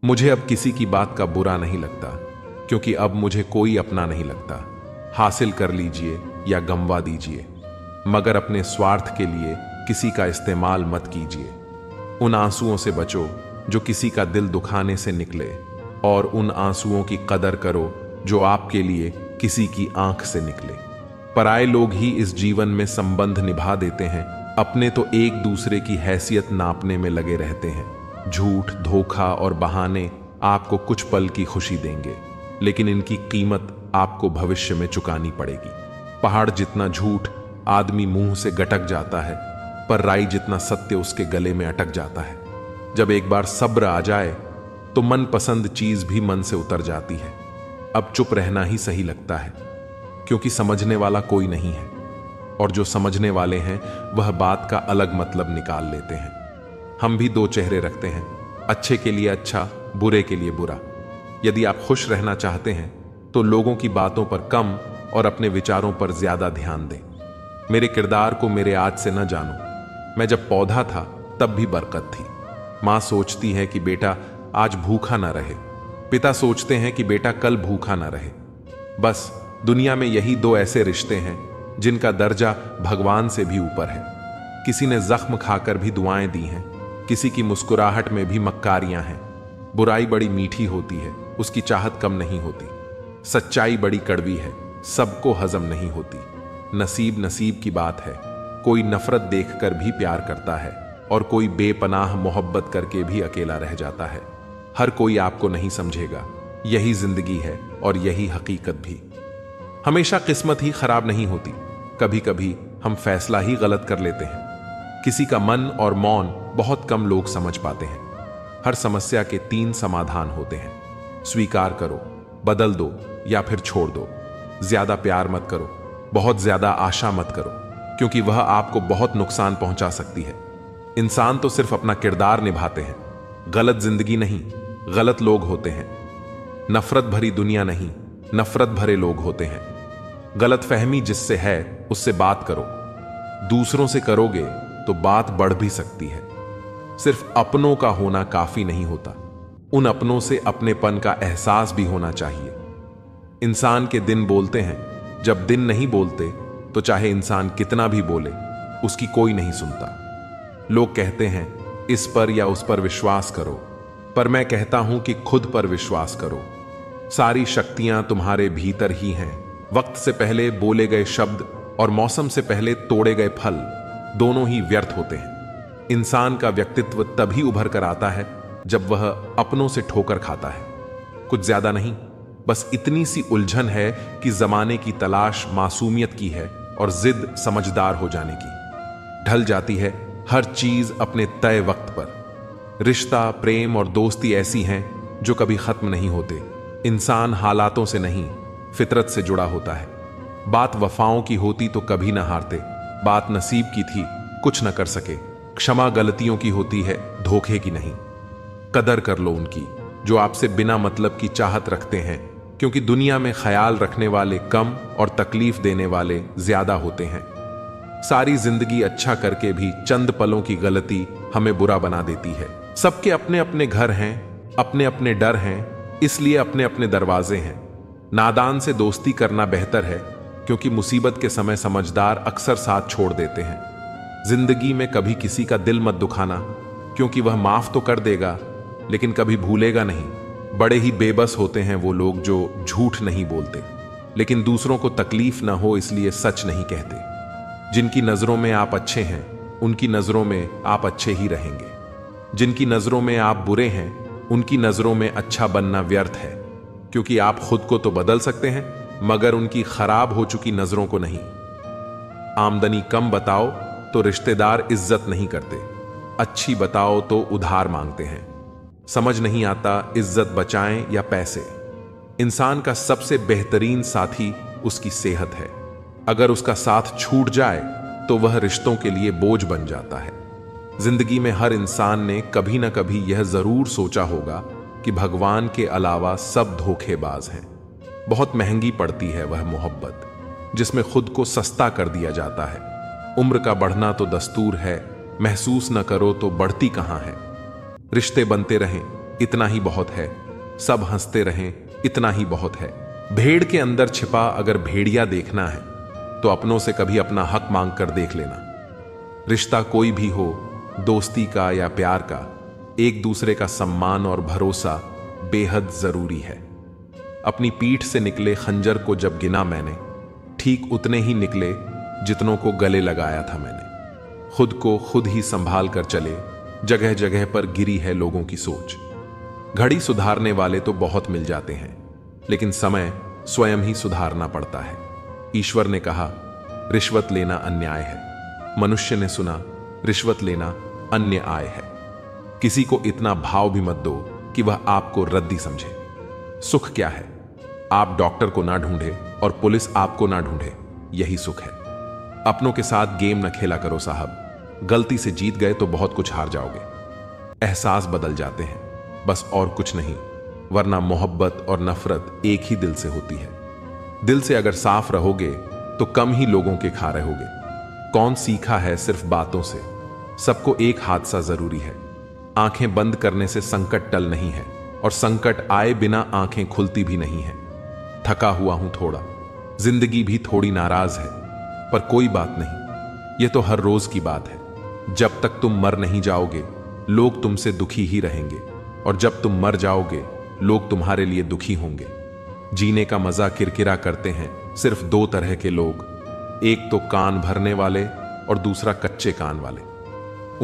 मुझे अब किसी की बात का बुरा नहीं लगता, क्योंकि अब मुझे कोई अपना नहीं लगता। हासिल कर लीजिए या गंवा दीजिए, मगर अपने स्वार्थ के लिए किसी का इस्तेमाल मत कीजिए। उन आंसुओं से बचो जो किसी का दिल दुखाने से निकले, और उन आंसुओं की कदर करो जो आपके लिए किसी की आंख से निकले। पराये लोग ही इस जीवन में संबंध निभा देते हैं, अपने तो एक दूसरे की हैसियत नापने में लगे रहते हैं। झूठ, धोखा और बहाने आपको कुछ पल की खुशी देंगे, लेकिन इनकी कीमत आपको भविष्य में चुकानी पड़ेगी। पहाड़ जितना झूठ आदमी मुंह से गटक जाता है, पर राई जितना सत्य उसके गले में अटक जाता है। जब एक बार सब्र आ जाए तो मनपसंद चीज भी मन से उतर जाती है। अब चुप रहना ही सही लगता है, क्योंकि समझने वाला कोई नहीं है, और जो समझने वाले हैं वह बात का अलग मतलब निकाल लेते हैं। हम भी दो चेहरे रखते हैं, अच्छे के लिए अच्छा, बुरे के लिए बुरा। यदि आप खुश रहना चाहते हैं तो लोगों की बातों पर कम और अपने विचारों पर ज्यादा ध्यान दें। मेरे किरदार को मेरे आज से न जानो। मैं जब पौधा था तब भी बरकत थी। मां सोचती है कि बेटा आज भूखा ना रहे, पिता सोचते हैं कि बेटा कल भूखा ना रहे। बस दुनिया में यही दो ऐसे रिश्ते हैं जिनका दर्जा भगवान से भी ऊपर है। किसी ने जख्म खाकर भी दुआएं दी हैं, किसी की मुस्कुराहट में भी मक्कारियां हैं। बुराई बड़ी मीठी होती है, उसकी चाहत कम नहीं होती। सच्चाई बड़ी कड़वी है, सबको हजम नहीं होती। नसीब नसीब की बात है, कोई नफरत देखकर भी प्यार करता है, और कोई बेपनाह मोहब्बत करके भी अकेला रह जाता है। हर कोई आपको नहीं समझेगा, यही जिंदगी है और यही हकीकत भी। हमेशा किस्मत ही खराब नहीं होती, कभी कभी हम फैसला ही गलत कर लेते हैं। किसी का मन और मौन बहुत कम लोग समझ पाते हैं। हर समस्या के 3 समाधान होते हैं। स्वीकार करो, बदल दो या फिर छोड़ दो। ज्यादा प्यार मत करो, बहुत ज्यादा आशा मत करो, क्योंकि वह आपको बहुत नुकसान पहुंचा सकती है। इंसान तो सिर्फ अपना किरदार निभाते हैं, गलत जिंदगी नहीं, गलत लोग होते हैं। नफरत भरी दुनिया नहीं, नफरत भरे लोग होते हैं। गलत फहमी जिससे है उससे बात करो। दूसरों से करोगे तो बात बढ़ भी सकती है। सिर्फ अपनों का होना काफी नहीं होता, उन अपनों से अपनेपन का एहसास भी होना चाहिए। इंसान के दिन बोलते हैं, जब दिन नहीं बोलते तो चाहे इंसान कितना भी बोले उसकी कोई नहीं सुनता। लोग कहते हैं इस पर या उस पर विश्वास करो, पर मैं कहता हूं कि खुद पर विश्वास करो। सारी शक्तियां तुम्हारे भीतर ही हैं। वक्त से पहले बोले गए शब्द और मौसम से पहले तोड़े गए फल दोनों ही व्यर्थ होते हैं। इंसान का व्यक्तित्व तभी उभर कर आता है जब वह अपनों से ठोकर खाता है। कुछ ज्यादा नहीं, बस इतनी सी उलझन है कि जमाने की तलाश मासूमियत की है और जिद समझदार हो जाने की। ढल जाती है हर चीज अपने तय वक्त पर। रिश्ता, प्रेम और दोस्ती ऐसी हैं जो कभी खत्म नहीं होते। इंसान हालातों से नहीं, फितरत से जुड़ा होता है। बात वफाओं की होती तो कभी ना हारते। बात नसीब की थी, कुछ न कर सके। क्षमा गलतियों की होती है, धोखे की नहीं। कदर कर लो उनकी जो आपसे बिना मतलब की चाहत रखते हैं, क्योंकि दुनिया में ख्याल रखने वाले कम और तकलीफ देने वाले ज्यादा होते हैं। सारी जिंदगी अच्छा करके भी चंद पलों की गलती हमें बुरा बना देती है। सबके अपने अपने घर हैं, अपने अपने डर हैं, इसलिए अपने अपने दरवाजे हैं। नादान से दोस्ती करना बेहतर है, क्योंकि मुसीबत के समय समझदार अक्सर साथ छोड़ देते हैं। जिंदगी में कभी किसी का दिल मत दुखाना, क्योंकि वह माफ तो कर देगा लेकिन कभी भूलेगा नहीं। बड़े ही बेबस होते हैं वो लोग जो झूठ नहीं बोलते, लेकिन दूसरों को तकलीफ ना हो इसलिए सच नहीं कहते। जिनकी नजरों में आप अच्छे हैं, उनकी नजरों में आप अच्छे ही रहेंगे। जिनकी नजरों में आप बुरे हैं, उनकी नजरों में अच्छा बनना व्यर्थ है, क्योंकि आप खुद को तो बदल सकते हैं, मगर उनकी खराब हो चुकी नजरों को नहीं। आमदनी कम बताओ तो रिश्तेदार इज्जत नहीं करते, अच्छी बताओ तो उधार मांगते हैं। समझ नहीं आता इज्जत बचाएं या पैसे। इंसान का सबसे बेहतरीन साथी उसकी सेहत है। अगर उसका साथ छूट जाए तो वह रिश्तों के लिए बोझ बन जाता है। जिंदगी में हर इंसान ने कभी ना कभी यह जरूर सोचा होगा कि भगवान के अलावा सब धोखेबाज हैं। बहुत महंगी पड़ती है वह मोहब्बत जिसमें खुद को सस्ता कर दिया जाता है। उम्र का बढ़ना तो दस्तूर है, महसूस न करो तो बढ़ती कहां है। रिश्ते बनते रहें, इतना ही बहुत है। सब हंसते रहें, इतना ही बहुत है। भेड़ के अंदर छिपा अगर भेड़िया देखना है तो अपनों से कभी अपना हक मांग कर देख लेना। रिश्ता कोई भी हो, दोस्ती का या प्यार का, एक दूसरे का सम्मान और भरोसा बेहद जरूरी है। अपनी पीठ से निकले खंजर को जब गिना मैंने, ठीक उतने ही निकले जितनों को गले लगाया था मैंने। खुद को खुद ही संभाल कर चले, जगह जगह पर गिरी है लोगों की सोच। घड़ी सुधारने वाले तो बहुत मिल जाते हैं, लेकिन समय स्वयं ही सुधारना पड़ता है। ईश्वर ने कहा रिश्वत लेना अन्याय है। मनुष्य ने सुना रिश्वत लेना अन्य आय है। किसी को इतना भाव भी मत दो कि वह आपको रद्दी समझे। सुख क्या है? आप डॉक्टर को ना ढूंढे और पुलिस आपको ना ढूंढे, यही सुख है। अपनों के साथ गेम न खेला करो साहब। गलती से जीत गए तो बहुत कुछ हार जाओगे। एहसास बदल जाते हैं, बस और कुछ नहीं, वरना मोहब्बत और नफरत एक ही दिल से होती है। दिल से अगर साफ रहोगे तो कम ही लोगों के खा रहोगे। कौन सीखा है सिर्फ बातों से? सबको एक हादसा जरूरी है। आंखें बंद करने से संकट टल नहीं है, और संकट आए बिना आंखें खुलती भी नहीं है। थका हुआ हूं थोड़ा, जिंदगी भी थोड़ी नाराज है, पर कोई बात नहीं, यह तो हर रोज की बात है। जब तक तुम मर नहीं जाओगे लोग तुमसे दुखी ही रहेंगे, और जब तुम मर जाओगे लोग तुम्हारे लिए दुखी होंगे। जीने का मजा किरकिरा करते हैं सिर्फ दो तरह के लोग, एक तो कान भरने वाले और दूसरा कच्चे कान वाले।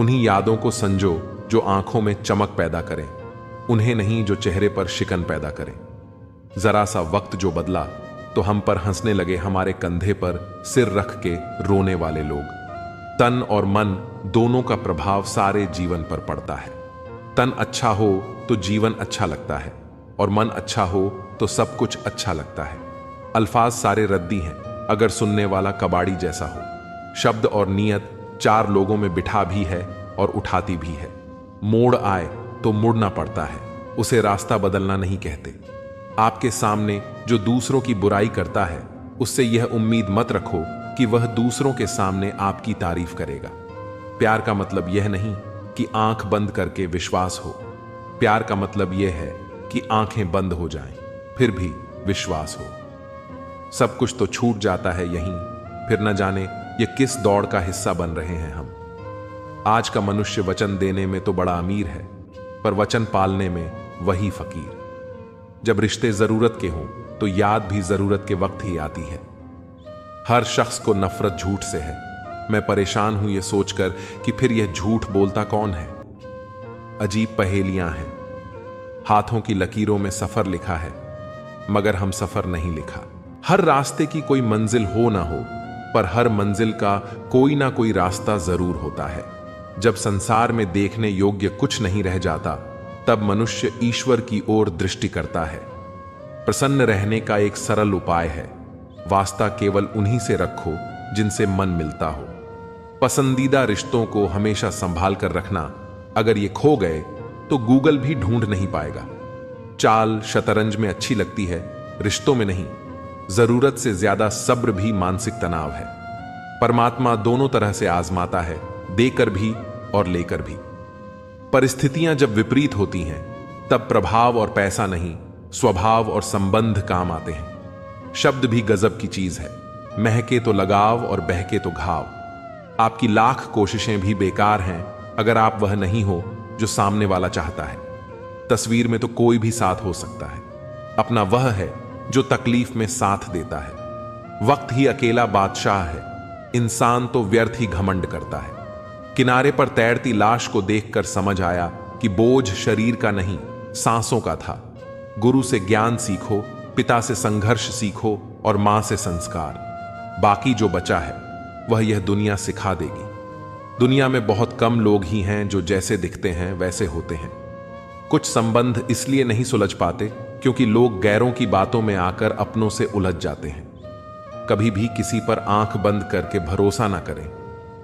उन्हीं यादों को संजो जो आंखों में चमक पैदा करें, उन्हें नहीं जो चेहरे पर शिकन पैदा करें। जरा सा वक्त जो बदला तो हम पर हंसने लगे हमारे कंधे पर सिर रख के रोने वाले लोग। तन और मन दोनों का प्रभाव सारे जीवन पर पड़ता है। तन अच्छा हो तो जीवन अच्छा लगता है, और मन अच्छा हो तो सब कुछ अच्छा लगता है। अल्फाज सारे रद्दी हैं अगर सुनने वाला कबाड़ी जैसा हो। शब्द और नियत चार लोगों में बिठा भी है और उठाती भी है। मोड़ आए तो मुड़ना पड़ता है, उसे रास्ता बदलना नहीं कहते। आपके सामने जो दूसरों की बुराई करता है, उससे यह उम्मीद मत रखो कि वह दूसरों के सामने आपकी तारीफ करेगा। प्यार का मतलब यह नहीं कि आंख बंद करके विश्वास हो। प्यार का मतलब यह है कि आंखें बंद हो जाएं, फिर भी विश्वास हो। सब कुछ तो छूट जाता है यहीं, फिर न जाने ये किस दौड़ का हिस्सा बन रहे हैं हम। आज का मनुष्य वचन देने में तो बड़ा अमीर है, पर वचन पालने में वही फकीर। जब रिश्ते जरूरत के हों तो याद भी जरूरत के वक्त ही आती है। हर शख्स को नफरत झूठ से है। मैं परेशान हूं ये सोचकर कि फिर यह झूठ बोलता कौन है। अजीब पहेलियां हैं। हाथों की लकीरों में सफर लिखा है, मगर हम सफर नहीं लिखा। हर रास्ते की कोई मंजिल हो ना हो, पर हर मंजिल का कोई ना कोई रास्ता जरूर होता है। जब संसार में देखने योग्य कुछ नहीं रह जाता, तब मनुष्य ईश्वर की ओर दृष्टि करता है। प्रसन्न रहने का एक सरल उपाय है, वास्ता केवल उन्हीं से रखो जिनसे मन मिलता हो। पसंदीदा रिश्तों को हमेशा संभाल कर रखना। अगर ये खो गए तो गूगल भी ढूंढ नहीं पाएगा। चाल शतरंज में अच्छी लगती है, रिश्तों में नहीं। जरूरत से ज्यादा सब्र भी मानसिक तनाव है। परमात्मा दोनों तरह से आजमाता है, देकर भी और लेकर भी। परिस्थितियां जब विपरीत होती हैं, तब प्रभाव और पैसा नहीं, स्वभाव और संबंध काम आते हैं। शब्द भी गजब की चीज है, महके तो लगाव और बहके तो घाव। आपकी लाख कोशिशें भी बेकार हैं अगर आप वह नहीं हो जो सामने वाला चाहता है। तस्वीर में तो कोई भी साथ हो सकता है, अपना वह है जो तकलीफ में साथ देता है। वक्त ही अकेला बादशाह है, इंसान तो व्यर्थ ही घमंड करता है। किनारे पर तैरती लाश को देखकर समझ आया कि बोझ शरीर का नहीं, सांसों का था। गुरु से ज्ञान सीखो, पिता से संघर्ष सीखो और मां से संस्कार। बाकी जो बचा है वह यह दुनिया सिखा देगी। दुनिया में बहुत कम लोग ही हैं जो जैसे दिखते हैं वैसे होते हैं। कुछ संबंध इसलिए नहीं सुलझ पाते क्योंकि लोग गैरों की बातों में आकर अपनों से उलझ जाते हैं। कभी भी किसी पर आंख बंद करके भरोसा ना करें,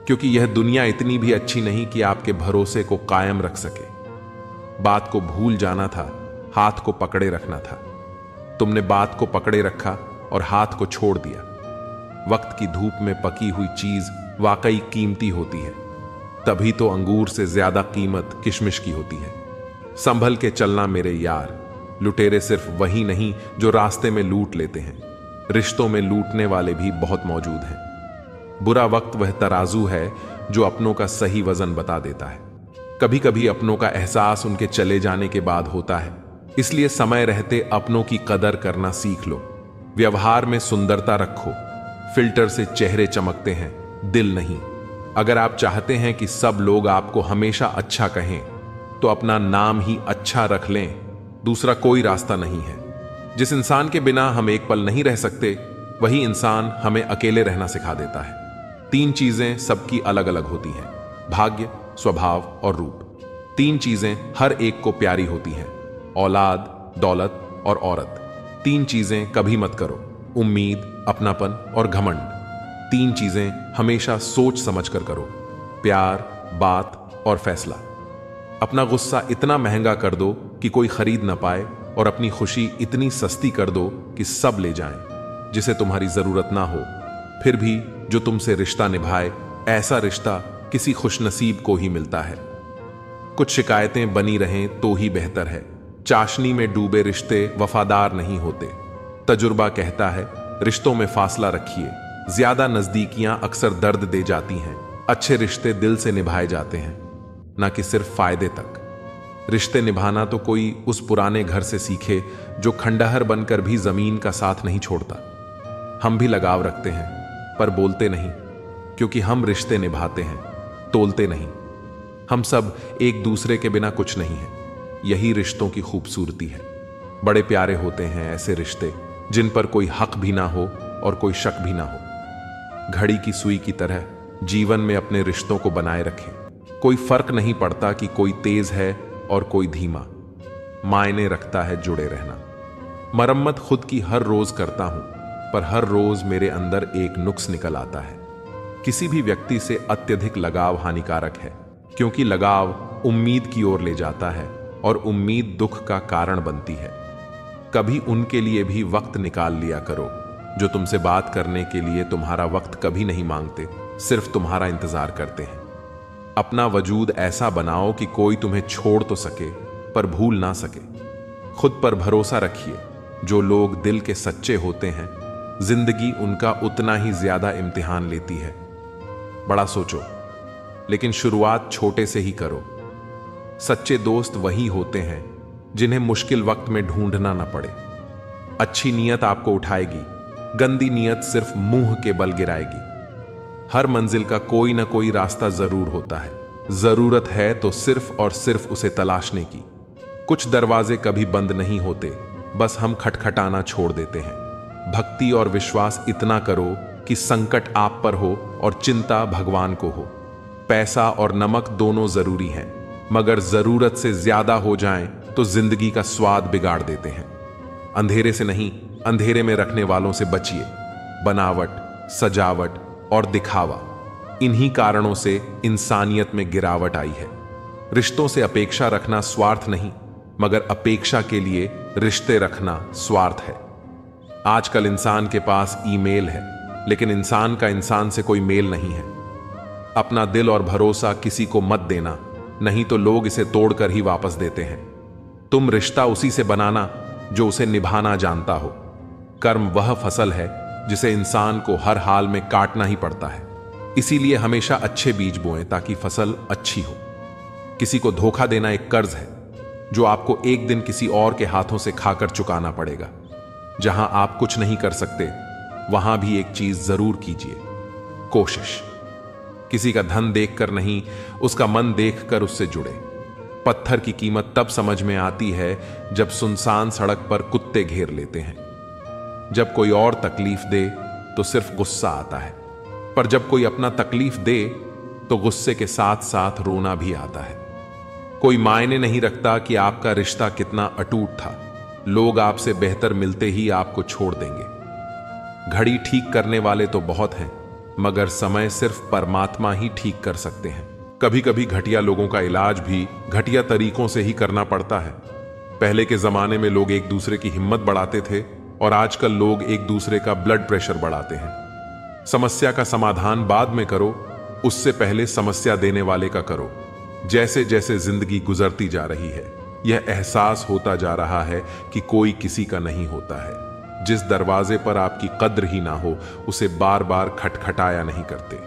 क्योंकि यह दुनिया इतनी भी अच्छी नहीं कि आपके भरोसे को कायम रख सके। बात को भूल जाना था, हाथ को पकड़े रखना था। तुमने बात को पकड़े रखा और हाथ को छोड़ दिया। वक्त की धूप में पकी हुई चीज वाकई कीमती होती है, तभी तो अंगूर से ज्यादा कीमत किशमिश की होती है। संभल के चलना मेरे यार। लुटेरे सिर्फ वही नहीं जो रास्ते में लूट लेते हैं, रिश्तों में लूटने वाले भी बहुत मौजूद हैं। बुरा वक्त वह तराजू है जो अपनों का सही वजन बता देता है। कभी कभी अपनों का एहसास उनके चले जाने के बाद होता है, इसलिए समय रहते अपनों की कदर करना सीख लो। व्यवहार में सुंदरता रखो, फिल्टर से चेहरे चमकते हैं, दिल नहीं। अगर आप चाहते हैं कि सब लोग आपको हमेशा अच्छा कहें तो अपना नाम ही अच्छा रख लें, दूसरा कोई रास्ता नहीं है। जिस इंसान के बिना हम एक पल नहीं रह सकते, वही इंसान हमें अकेले रहना सिखा देता है। 3 चीजें सबकी अलग अलग होती हैं, भाग्य, स्वभाव और रूप। 3 चीजें हर एक को प्यारी होती हैं, औलाद, दौलत और औरत। 3 चीजें कभी मत करो, उम्मीद, अपनापन और घमंड। 3 चीजें हमेशा सोच समझ कर करो, प्यार, बात और फैसला। अपना गुस्सा इतना महंगा कर दो कि कोई खरीद ना पाए, और अपनी खुशी इतनी सस्ती कर दो कि सब ले जाएं, जिसे तुम्हारी जरूरत ना हो। फिर भी जो तुमसे रिश्ता निभाए, ऐसा रिश्ता किसी खुशनसीब को ही मिलता है। कुछ शिकायतें बनी रहें तो ही बेहतर है। चाशनी में डूबे रिश्ते वफादार नहीं होते। तजुर्बा कहता है, रिश्तों में फासला रखिए। ज्यादा नजदीकियां अक्सर दर्द दे जाती हैं। अच्छे रिश्ते दिल से निभाए जाते हैं, ना कि सिर्फ फायदे तक। रिश्ते निभाना तो कोई उस पुराने घर से सीखे जो खंडहर बनकर भी जमीन का साथ नहीं छोड़ता। हम भी लगाव रखते हैं, पर बोलते नहीं, क्योंकि हम रिश्ते निभाते हैं, तोलते नहीं। हम सब एक दूसरे के बिना कुछ नहीं है। यही रिश्तों की खूबसूरती है। बड़े प्यारे होते हैं ऐसे रिश्ते जिन पर कोई हक भी ना हो और कोई शक भी ना हो। घड़ी की सुई की तरह जीवन में अपने रिश्तों को बनाए रखें। कोई फर्क नहीं पड़ता कि कोई तेज है और कोई धीमा, मायने रखता है जुड़े रहना। मरम्मत खुद की हर रोज करता हूं, पर हर रोज मेरे अंदर एक नुक्स निकल आता है। किसी भी व्यक्ति से अत्यधिक लगाव हानिकारक है, क्योंकि लगाव उम्मीद की ओर ले जाता है और उम्मीद दुख का कारण बनती है। कभी उनके लिए भी वक्त निकाल लिया करो जो तुमसे बात करने के लिए तुम्हारा वक्त कभी नहीं मांगते, सिर्फ तुम्हारा इंतजार करते हैं। अपना वजूद ऐसा बनाओ कि कोई तुम्हें छोड़ तो सके पर भूल ना सके। खुद पर भरोसा रखिए। जो लोग दिल के सच्चे होते हैं, जिंदगी उनका उतना ही ज्यादा इम्तिहान लेती है। बड़ा सोचो, लेकिन शुरुआत छोटे से ही करो। सच्चे दोस्त वही होते हैं जिन्हें मुश्किल वक्त में ढूंढना ना पड़े। अच्छी नीयत आपको उठाएगी, गंदी नीयत सिर्फ मुंह के बल गिराएगी। हर मंजिल का कोई ना कोई रास्ता जरूर होता है। जरूरत है तो सिर्फ और सिर्फ उसे तलाशने की। कुछ दरवाजे कभी बंद नहीं होते, बस हम खटखटाना छोड़ देते हैं। भक्ति और विश्वास इतना करो कि संकट आप पर हो और चिंता भगवान को हो। पैसा और नमक दोनों जरूरी हैं, मगर जरूरत से ज्यादा हो जाएं तो जिंदगी का स्वाद बिगाड़ देते हैं। अंधेरे से नहीं, अंधेरे में रखने वालों से बचिए। बनावट, सजावट और दिखावा, इन्हीं कारणों से इंसानियत में गिरावट आई है। रिश्तों से अपेक्षा रखना स्वार्थ नहीं, मगर अपेक्षा के लिए रिश्ते रखना स्वार्थ है। आजकल इंसान के पास ईमेल है, लेकिन इंसान का इंसान से कोई मेल नहीं है। अपना दिल और भरोसा किसी को मत देना, नहीं तो लोग इसे तोड़कर ही वापस देते हैं। तुम रिश्ता उसी से बनाना जो उसे निभाना जानता हो। कर्म वह फसल है जिसे इंसान को हर हाल में काटना ही पड़ता है। इसीलिए हमेशा अच्छे बीज बोएं ताकि फसल अच्छी हो। किसी को धोखा देना एक कर्ज है जो आपको एक दिन किसी और के हाथों से खाकर चुकाना पड़ेगा। जहां आप कुछ नहीं कर सकते, वहां भी एक चीज जरूर कीजिए, कोशिश। किसी का धन देखकर नहीं, उसका मन देखकर उससे जुड़े। पत्थर की कीमत तब समझ में आती है जब सुनसान सड़क पर कुत्ते घेर लेते हैं। जब कोई और तकलीफ दे तो सिर्फ गुस्सा आता है, पर जब कोई अपना तकलीफ दे तो गुस्से के साथ साथ रोना भी आता है। कोई मायने नहीं रखता कि आपका रिश्ता कितना अटूट था। लोग आपसे बेहतर मिलते ही आपको छोड़ देंगे। घड़ी ठीक करने वाले तो बहुत हैं, मगर समय सिर्फ परमात्मा ही ठीक कर सकते हैं। कभी कभी घटिया लोगों का इलाज भी घटिया तरीकों से ही करना पड़ता है। पहले के जमाने में लोग एक दूसरे की हिम्मत बढ़ाते थे, और आजकल लोग एक दूसरे का ब्लड प्रेशर बढ़ाते हैं। समस्या का समाधान बाद में करो, उससे पहले समस्या देने वाले का करो। जैसे जैसे जिंदगी गुजरती जा रही है, यह एहसास होता जा रहा है कि कोई किसी का नहीं होता है। जिस दरवाजे पर आपकी कद्र ही ना हो उसे बार बार खटखटाया नहीं करते।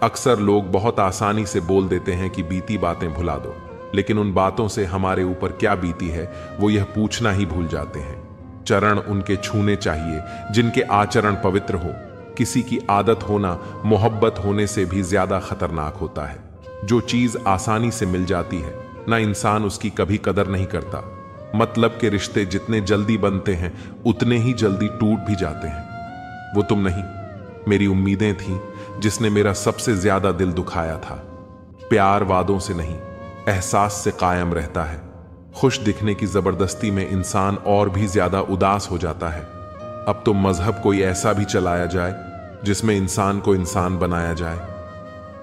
अक्सर लोग बहुत आसानी से बोल देते हैं कि बीती बातें भुला दो, लेकिन उन बातों से हमारे ऊपर क्या बीती है वो यह पूछना ही भूल जाते हैं। चरण उनके छूने चाहिए जिनके आचरण पवित्र हो। किसी की आदत होना मोहब्बत होने से भी ज्यादा खतरनाक होता है। जो चीज आसानी से मिल जाती है ना इंसान उसकी कभी कदर नहीं करता। मतलब के रिश्ते जितने जल्दी बनते हैं उतने ही जल्दी टूट भी जाते हैं। वो तुम नहीं, मेरी उम्मीदें थीं जिसने मेरा सबसे ज्यादा दिल दुखाया था। प्यार वादों से नहीं एहसास से कायम रहता है। खुश दिखने की जबरदस्ती में इंसान और भी ज्यादा उदास हो जाता है। अब तो मजहब कोई ऐसा भी चलाया जाए जिसमें इंसान को इंसान बनाया जाए।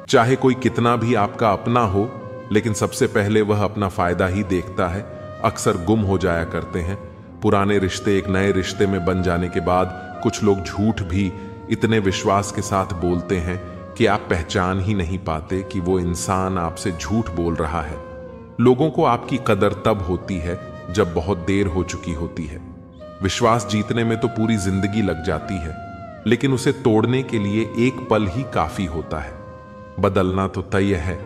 चाहे कोई कितना भी आपका अपना हो, लेकिन सबसे पहले वह अपना फायदा ही देखता है। अक्सर गुम हो जाया करते हैं। पुराने रिश्ते एक नए रिश्ते में बन जाने के बाद कुछ लोग झूठ भी इतने विश्वास के साथ बोलते हैं कि आप पहचान ही नहीं पाते कि वो इंसान आपसे झूठ बोल रहा है। लोगों को आपकी कदर तब होती है जब बहुत देर हो चुकी होती है। विश्वास जीतने में तो पूरी जिंदगी लग जाती है, लेकिन उसे तोड़ने के लिए एक पल ही काफी होता है। बदलना तो तय है,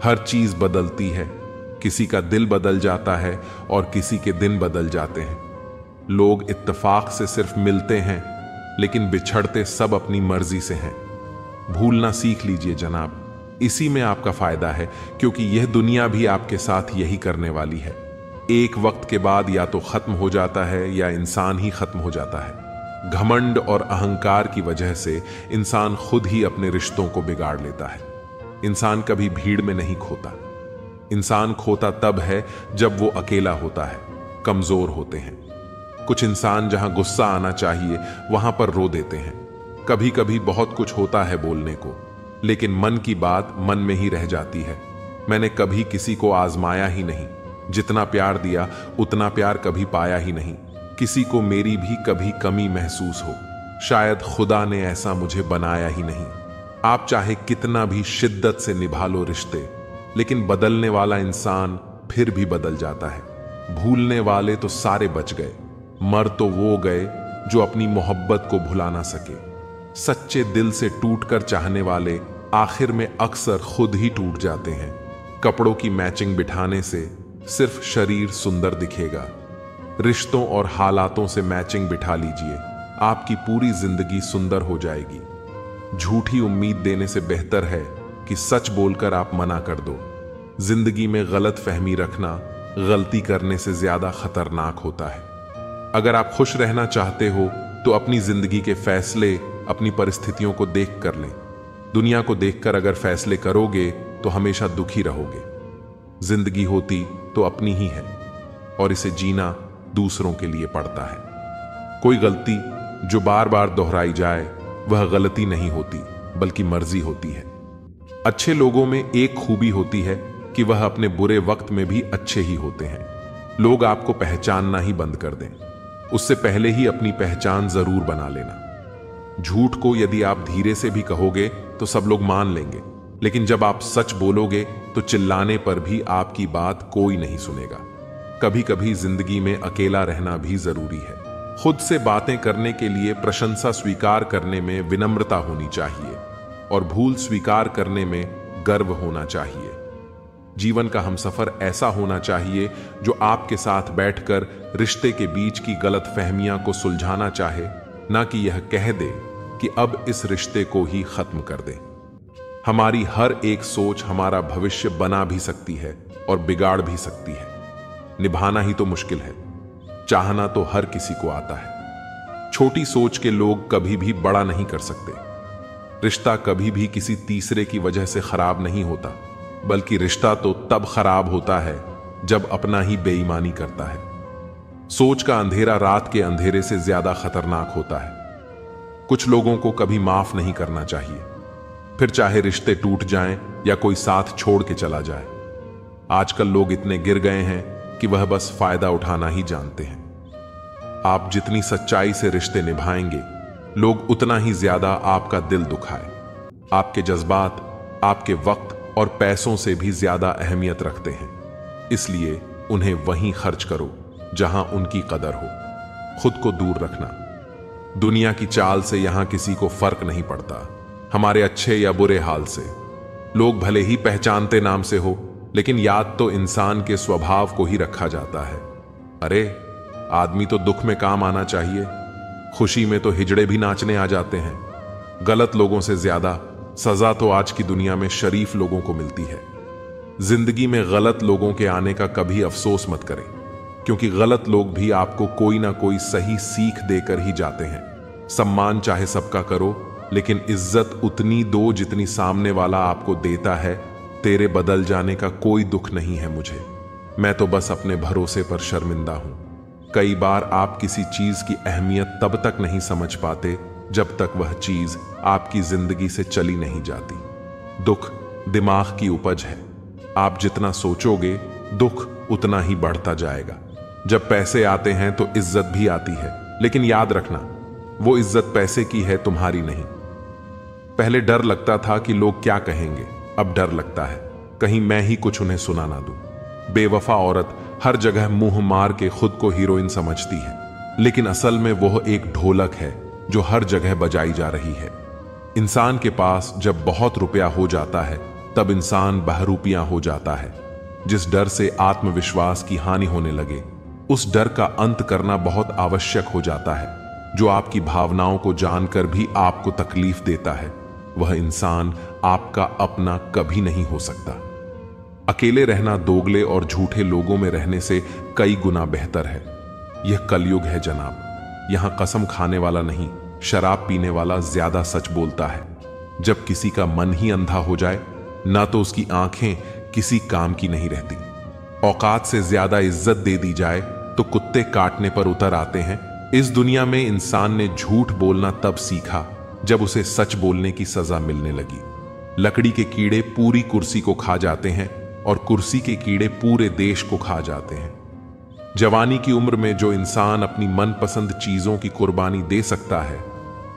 हर चीज बदलती है। किसी का दिल बदल जाता है और किसी के दिन बदल जाते हैं। लोग इत्तेफाक से सिर्फ मिलते हैं, लेकिन बिछड़ते सब अपनी मर्जी से हैं। भूलना सीख लीजिए जनाब, इसी में आपका फायदा है, क्योंकि यह दुनिया भी आपके साथ यही करने वाली है। एक वक्त के बाद या तो खत्म हो जाता है या इंसान ही खत्म हो जाता है। घमंड और अहंकार की वजह से इंसान खुद ही अपने रिश्तों को बिगाड़ लेता है। इंसान कभी भीड़ में नहीं खोता। इंसान खोता तब है जब वो अकेला होता है, कमजोर होते हैं। कुछ इंसान जहां गुस्सा आना चाहिए वहां पर रो देते हैं। कभी कभी बहुत कुछ होता है बोलने को, लेकिन मन की बात मन में ही रह जाती है। मैंने कभी किसी को आजमाया ही नहीं। जितना प्यार दिया उतना प्यार कभी पाया ही नहीं। किसी को मेरी भी कभी कमी महसूस हो, शायद खुदा ने ऐसा मुझे बनाया ही नहीं। आप चाहे कितना भी शिद्दत से निभा लो रिश्ते, लेकिन बदलने वाला इंसान फिर भी बदल जाता है। भूलने वाले तो सारे बच गए, मर तो वो गए जो अपनी मोहब्बत को भुला ना सके। सच्चे दिल से टूटकर चाहने वाले आखिर में अक्सर खुद ही टूट जाते हैं। कपड़ों की मैचिंग बिठाने से सिर्फ शरीर सुंदर दिखेगा। रिश्तों और हालातों से मैचिंग बिठा लीजिए, आपकी पूरी जिंदगी सुंदर हो जाएगी। झूठी उम्मीद देने से बेहतर है कि सच बोलकर आप मना कर दो। जिंदगी में गलत फहमी रखना गलती करने से ज्यादा खतरनाक होता है। अगर आप खुश रहना चाहते हो तो अपनी जिंदगी के फैसले अपनी परिस्थितियों को देख कर लें। दुनिया को देखकर अगर फैसले करोगे तो हमेशा दुखी रहोगे। जिंदगी होती तो अपनी ही है और इसे जीना दूसरों के लिए पड़ता है। कोई गलती जो बार बार दोहराई जाए वह गलती नहीं होती, बल्कि मर्जी होती है। अच्छे लोगों में एक खूबी होती है कि वह अपने बुरे वक्त में भी अच्छे ही होते हैं। लोग आपको पहचानना ही बंद कर दें, उससे पहले ही अपनी पहचान जरूर बना लेना। झूठ को यदि आप धीरे से भी कहोगे तो सब लोग मान लेंगे, लेकिन जब आप सच बोलोगे तो चिल्लाने पर भी आपकी बात कोई नहीं सुनेगा। कभी कभी जिंदगी में अकेला रहना भी जरूरी है। खुद से बातें करने के लिए प्रशंसा स्वीकार करने में विनम्रता होनी चाहिए और भूल स्वीकार करने में गर्व होना चाहिए। जीवन का हमसफर ऐसा होना चाहिए जो आपके साथ बैठकर रिश्ते के बीच की गलत फहमियां को सुलझाना चाहे, ना कि यह कह दे कि अब इस रिश्ते को ही खत्म कर दे। हमारी हर एक सोच हमारा भविष्य बना भी सकती है और बिगाड़ भी सकती है। निभाना ही तो मुश्किल है, चाहना तो हर किसी को आता है। छोटी सोच के लोग कभी भी बड़ा नहीं कर सकते। रिश्ता कभी भी किसी तीसरे की वजह से खराब नहीं होता, बल्कि रिश्ता तो तब खराब होता है जब अपना ही बेईमानी करता है। सोच का अंधेरा रात के अंधेरे से ज्यादा खतरनाक होता है। कुछ लोगों को कभी माफ नहीं करना चाहिए, फिर चाहे रिश्ते टूट जाएं या कोई साथ छोड़ के चला जाए। आजकल लोग इतने गिर गए हैं कि वह बस फायदा उठाना ही जानते हैं। आप जितनी सच्चाई से रिश्ते निभाएंगे, लोग उतना ही ज्यादा आपका दिल दुखाए। आपके जज्बात आपके वक्त और पैसों से भी ज्यादा अहमियत रखते हैं। इसलिए उन्हें वहीं खर्च करो जहां उनकी कदर हो। खुद को दूर रखना। दुनिया की चाल से यहां किसी को फर्क नहीं पड़ता, हमारे अच्छे या बुरे हाल से। लोग भले ही पहचानते नाम से हो, लेकिन याद तो इंसान के स्वभाव को ही रखा जाता है। अरे, आदमी तो दुख में काम आना चाहिए, खुशी में तो हिजड़े भी नाचने आ जाते हैं। गलत लोगों से ज्यादा सजा तो आज की दुनिया में शरीफ लोगों को मिलती है। जिंदगी में गलत लोगों के आने का कभी अफसोस मत करें, क्योंकि गलत लोग भी आपको कोई ना कोई सही सीख देकर ही जाते हैं। सम्मान चाहे सबका करो, लेकिन इज्जत उतनी दो जितनी सामने वाला आपको देता है। तेरे बदल जाने का कोई दुख नहीं है मुझे, मैं तो बस अपने भरोसे पर शर्मिंदा हूं। कई बार आप किसी चीज की अहमियत तब तक नहीं समझ पाते जब तक वह चीज आपकी जिंदगी से चली नहीं जाती। दुख दिमाग की उपज है, आप जितना सोचोगे दुख उतना ही बढ़ता जाएगा। जब पैसे आते हैं तो इज्जत भी आती है, लेकिन याद रखना, वो इज्जत पैसे की है, तुम्हारी नहीं। पहले डर लगता था कि लोग क्या कहेंगे, अब डर लगता है कहीं मैं ही कुछ उन्हें सुना ना दूं। बेवफा औरत हर जगह मुंह मार के खुद को हीरोइन समझती है, लेकिन असल में वह एक ढोलक है जो हर जगह बजाई जा रही है। इंसान के पास जब बहुत रुपया हो जाता है तब इंसान बहरूपिया हो जाता है। जिस डर से आत्मविश्वास की हानि होने लगे, उस डर का अंत करना बहुत आवश्यक हो जाता है। जो आपकी भावनाओं को जानकर भी आपको तकलीफ देता है, वह इंसान आपका अपना कभी नहीं हो सकता। अकेले रहना दोगले और झूठे लोगों में रहने से कई गुना बेहतर है। यह कलयुग है जनाब, यहां कसम खाने वाला नहीं, शराब पीने वाला ज्यादा सच बोलता है। जब किसी का मन ही अंधा हो जाए, ना तो उसकी आंखें किसी काम की नहीं रहती। औकात से ज्यादा इज्जत दे दी जाए तो कुत्ते काटने पर उतर आते हैं। इस दुनिया में इंसान ने झूठ बोलना तब सीखा जब उसे सच बोलने की सजा मिलने लगी। लकड़ी के कीड़े पूरी कुर्सी को खा जाते हैं और कुर्सी के कीड़े पूरे देश को खा जाते हैं। जवानी की उम्र में जो इंसान अपनी मनपसंद चीजों की कुर्बानी दे सकता है,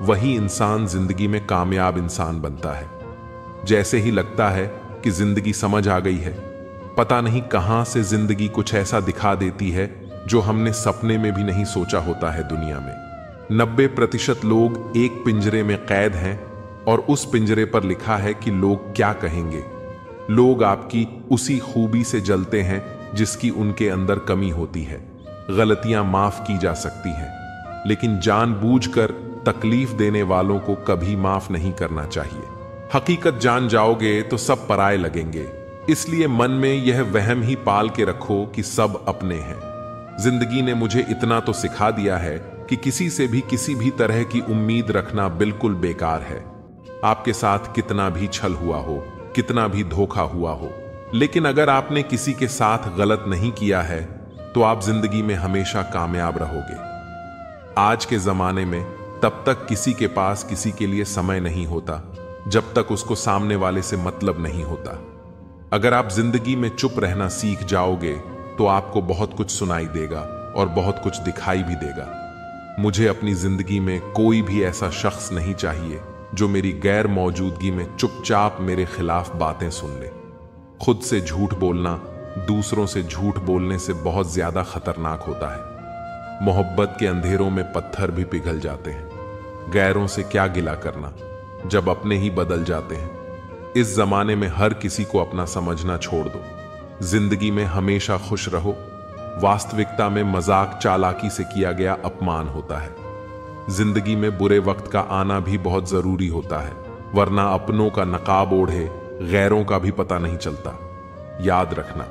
वही इंसान जिंदगी में कामयाब इंसान बनता है। जैसे ही लगता है कि जिंदगी समझ आ गई है, पता नहीं कहां से जिंदगी कुछ ऐसा दिखा देती है जो हमने सपने में भी नहीं सोचा होता है। दुनिया में 90% लोग एक पिंजरे में कैद हैं और उस पिंजरे पर लिखा है कि लोग क्या कहेंगे। लोग आपकी उसी खूबी से जलते हैं जिसकी उनके अंदर कमी होती है। गलतियां माफ की जा सकती हैं, लेकिन जानबूझकर तकलीफ देने वालों को कभी माफ नहीं करना चाहिए। हकीकत जान जाओगे तो सब पराये लगेंगे, इसलिए मन में यह वहम ही पाल के रखो कि सब अपने हैं। जिंदगी ने मुझे इतना तो सिखा दिया है कि किसी से भी किसी भी तरह की उम्मीद रखना बिल्कुल बेकार है। आपके साथ कितना भी छल हुआ हो, कितना भी धोखा हुआ हो, लेकिन अगर आपने किसी के साथ गलत नहीं किया है तो आप जिंदगी में हमेशा कामयाब रहोगे। आज के जमाने में तब तक किसी के पास किसी के लिए समय नहीं होता जब तक उसको सामने वाले से मतलब नहीं होता। अगर आप जिंदगी में चुप रहना सीख जाओगे तो आपको बहुत कुछ सुनाई देगा और बहुत कुछ दिखाई भी देगा। मुझे अपनी जिंदगी में कोई भी ऐसा शख्स नहीं चाहिए जो मेरी गैर मौजूदगी में चुपचाप मेरे खिलाफ बातें सुन ले। खुद से झूठ बोलना दूसरों से झूठ बोलने से बहुत ज्यादा खतरनाक होता है। मोहब्बत के अंधेरों में पत्थर भी पिघल जाते हैं। गैरों से क्या गिला करना जब अपने ही बदल जाते हैं। इस जमाने में हर किसी को अपना समझना छोड़ दो। जिंदगी में हमेशा खुश रहो। वास्तविकता में मजाक चालाकी से किया गया अपमान होता है। जिंदगी में बुरे वक्त का आना भी बहुत जरूरी होता है, वरना अपनों का नकाब ओढ़े गैरों का भी पता नहीं चलता। याद रखना,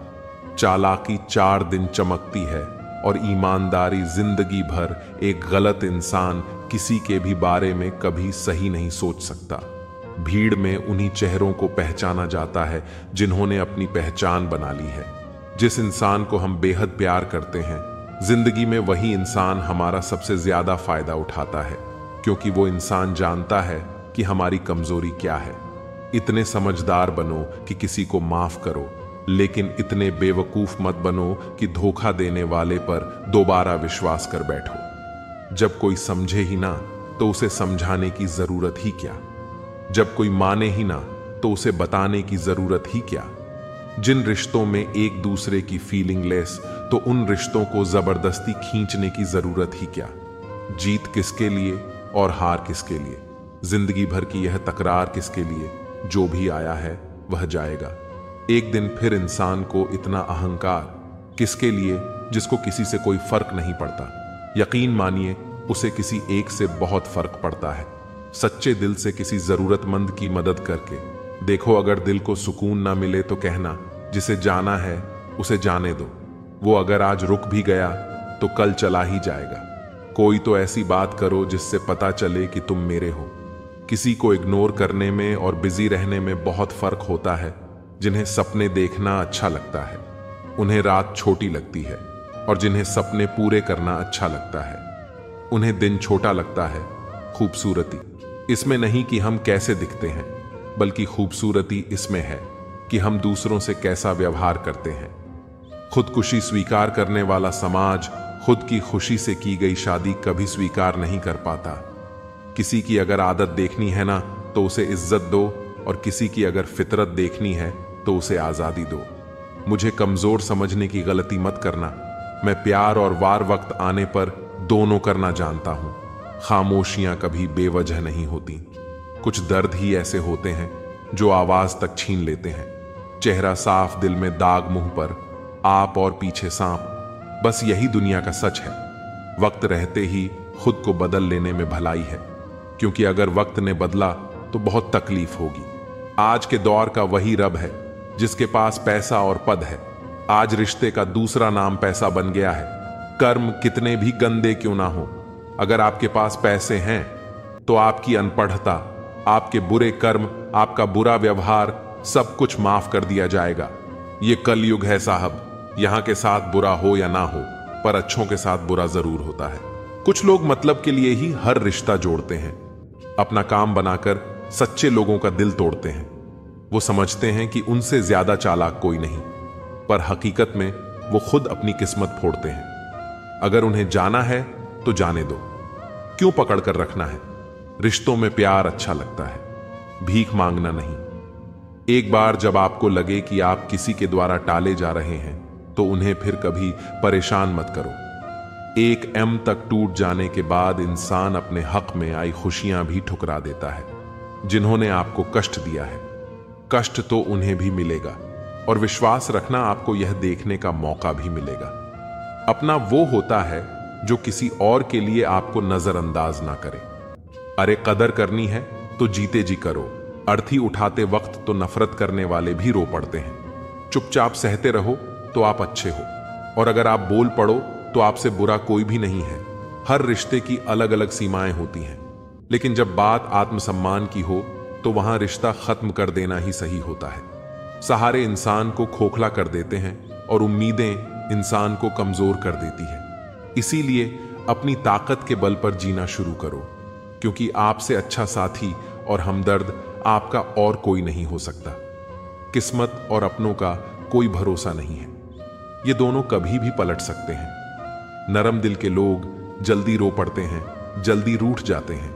चालाकी 4 दिन चमकती है और ईमानदारी जिंदगी भर। एक गलत इंसान किसी के भी बारे में कभी सही नहीं सोच सकता। भीड़ में उन्हीं चेहरों को पहचाना जाता है जिन्होंने अपनी पहचान बना ली है। जिस इंसान को हम बेहद प्यार करते हैं, जिंदगी में वही इंसान हमारा सबसे ज्यादा फायदा उठाता है, क्योंकि वो इंसान जानता है कि हमारी कमजोरी क्या है। इतने समझदार बनो कि किसी को माफ करो, लेकिन इतने बेवकूफ मत बनो कि धोखा देने वाले पर दोबारा विश्वास कर बैठो। जब कोई समझे ही ना तो उसे समझाने की जरूरत ही क्या। जब कोई माने ही ना तो उसे बताने की जरूरत ही क्या। जिन रिश्तों में एक दूसरे की फीलिंग लेस, तो उन रिश्तों को जबरदस्ती खींचने की जरूरत ही क्या। जीत किसके लिए और हार किसके लिए, जिंदगी भर की यह तकरार किसके लिए। जो भी आया है वह जाएगा। एक दिन फिर इंसान को इतना अहंकार किसके लिए, जिसको किसी से कोई फर्क नहीं पड़ता। यकीन मानिए उसे किसी एक से बहुत फर्क पड़ता है। सच्चे दिल से किसी जरूरतमंद की मदद करके देखो, अगर दिल को सुकून ना मिले तो कहना जिसे जाना है उसे जाने दो। वो अगर आज रुक भी गया तो कल चला ही जाएगा। कोई तो ऐसी बात करो जिससे पता चले कि तुम मेरे हो। किसी को इग्नोर करने में और बिजी रहने में बहुत फर्क होता है। जिन्हें सपने देखना अच्छा लगता है उन्हें रात छोटी लगती है, और जिन्हें सपने पूरे करना अच्छा लगता है उन्हें दिन छोटा लगता है। खूबसूरती इसमें नहीं कि हम कैसे दिखते हैं, बल्कि खूबसूरती इसमें है कि हम दूसरों से कैसा व्यवहार करते हैं। खुदकुशी स्वीकार करने वाला समाज खुद की खुशी से की गई शादी कभी स्वीकार नहीं कर पाता। किसी की अगर आदत देखनी है ना तो उसे इज्जत दो, और किसी की अगर फितरत देखनी है तो उसे आजादी दो। मुझे कमजोर समझने की गलती मत करना। मैं प्यार और वार वक्त आने पर दोनों करना जानता हूं। खामोशियां कभी बेवजह नहीं होती। कुछ दर्द ही ऐसे होते हैं जो आवाज तक छीन लेते हैं। चेहरा साफ, दिल में दाग, मुंह पर आप और पीछे सांप। बस यही दुनिया का सच है। वक्त रहते ही खुद को बदल लेने में भलाई है, क्योंकि अगर वक्त ने बदला तो बहुत तकलीफ होगी। आज के दौर का वही रब है जिसके पास पैसा और पद है। आज रिश्ते का दूसरा नाम पैसा बन गया है। कर्म कितने भी गंदे क्यों ना हो, अगर आपके पास पैसे हैं तो आपकी अनपढ़ता, आपके बुरे कर्म, आपका बुरा व्यवहार, सब कुछ माफ कर दिया जाएगा। ये कलयुग है साहब। यहां के साथ बुरा हो या ना हो, पर अच्छों के साथ बुरा जरूर होता है। कुछ लोग मतलब के लिए ही हर रिश्ता जोड़ते हैं। अपना काम बनाकर सच्चे लोगों का दिल तोड़ते हैं। वो समझते हैं कि उनसे ज्यादा चालाक कोई नहीं, पर हकीकत में वो खुद अपनी किस्मत फोड़ते हैं। अगर उन्हें जाना है तो जाने दो, क्यों पकड़ कर रखना है। रिश्तों में प्यार अच्छा लगता है, भीख मांगना नहीं। एक बार जब आपको लगे कि आप किसी के द्वारा टाले जा रहे हैं तो उन्हें फिर कभी परेशान मत करो। एक एम तक टूट जाने के बाद इंसान अपने हक में आई खुशियां भी ठुकरा देता है। जिन्होंने आपको कष्ट दिया है, कष्ट तो उन्हें भी मिलेगा, और विश्वास रखना आपको यह देखने का मौका भी मिलेगा। अपना वो होता है जो किसी और के लिए आपको नजरअंदाज ना करे। अरे कदर करनी है तो जीते जी करो। अर्थी उठाते वक्त तो नफरत करने वाले भी रो पड़ते हैं। चुपचाप सहते रहो तो आप अच्छे हो, और अगर आप बोल पड़ो तो आपसे बुरा कोई भी नहीं है। हर रिश्ते की अलग अलग सीमाएं होती हैं, लेकिन जब बात आत्मसम्मान की हो तो वहां रिश्ता खत्म कर देना ही सही होता है। सहारे इंसान को खोखला कर देते हैं और उम्मीदें इंसान को कमजोर कर देती है। इसीलिए अपनी ताकत के बल पर जीना शुरू करो, क्योंकि आपसे अच्छा साथी और हमदर्द आपका और कोई नहीं हो सकता। किस्मत और अपनों का कोई भरोसा नहीं है, ये दोनों कभी भी पलट सकते हैं। नरम दिल के लोग जल्दी रो पड़ते हैं, जल्दी रूठ जाते हैं,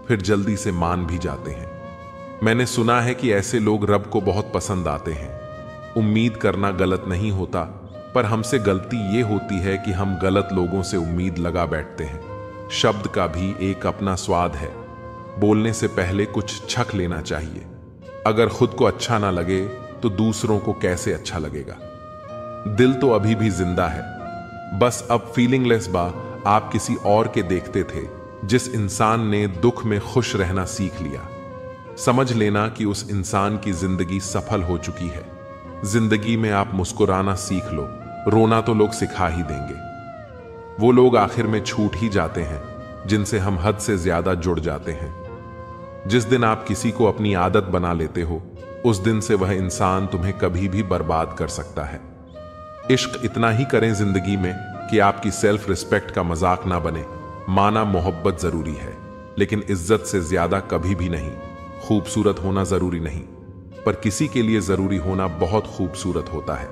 फिर जल्दी से मान भी जाते हैं। मैंने सुना है कि ऐसे लोग रब को बहुत पसंद आते हैं। उम्मीद करना गलत नहीं होता, पर हमसे गलती ये होती है कि हम गलत लोगों से उम्मीद लगा बैठते हैं। शब्द का भी एक अपना स्वाद है। बोलने से पहले कुछ छक लेना चाहिए। अगर खुद को अच्छा ना लगे तो दूसरों को कैसे अच्छा लगेगा। दिल तो अभी भी जिंदा है, बस अब फीलिंगलेस बा आप किसी और के देखते थे, जिस इंसान ने दुख में खुश रहना सीख लिया। समझ लेना कि उस इंसान की जिंदगी सफल हो चुकी है। जिंदगी में आप मुस्कुराना सीख लो, रोना तो लोग सिखा ही देंगे। वो लोग आखिर में छूट ही जाते हैं जिनसे हम हद से ज्यादा जुड़ जाते हैं। जिस दिन आप किसी को अपनी आदत बना लेते हो, उस दिन से वह इंसान तुम्हें कभी भी बर्बाद कर सकता है। इश्क इतना ही करें जिंदगी में कि आपकी सेल्फ रिस्पेक्ट का मजाक ना बने। माना मोहब्बत जरूरी है, लेकिन इज्जत से ज्यादा कभी भी नहीं। खूबसूरत होना जरूरी नहीं, पर किसी के लिए जरूरी होना बहुत खूबसूरत होता है।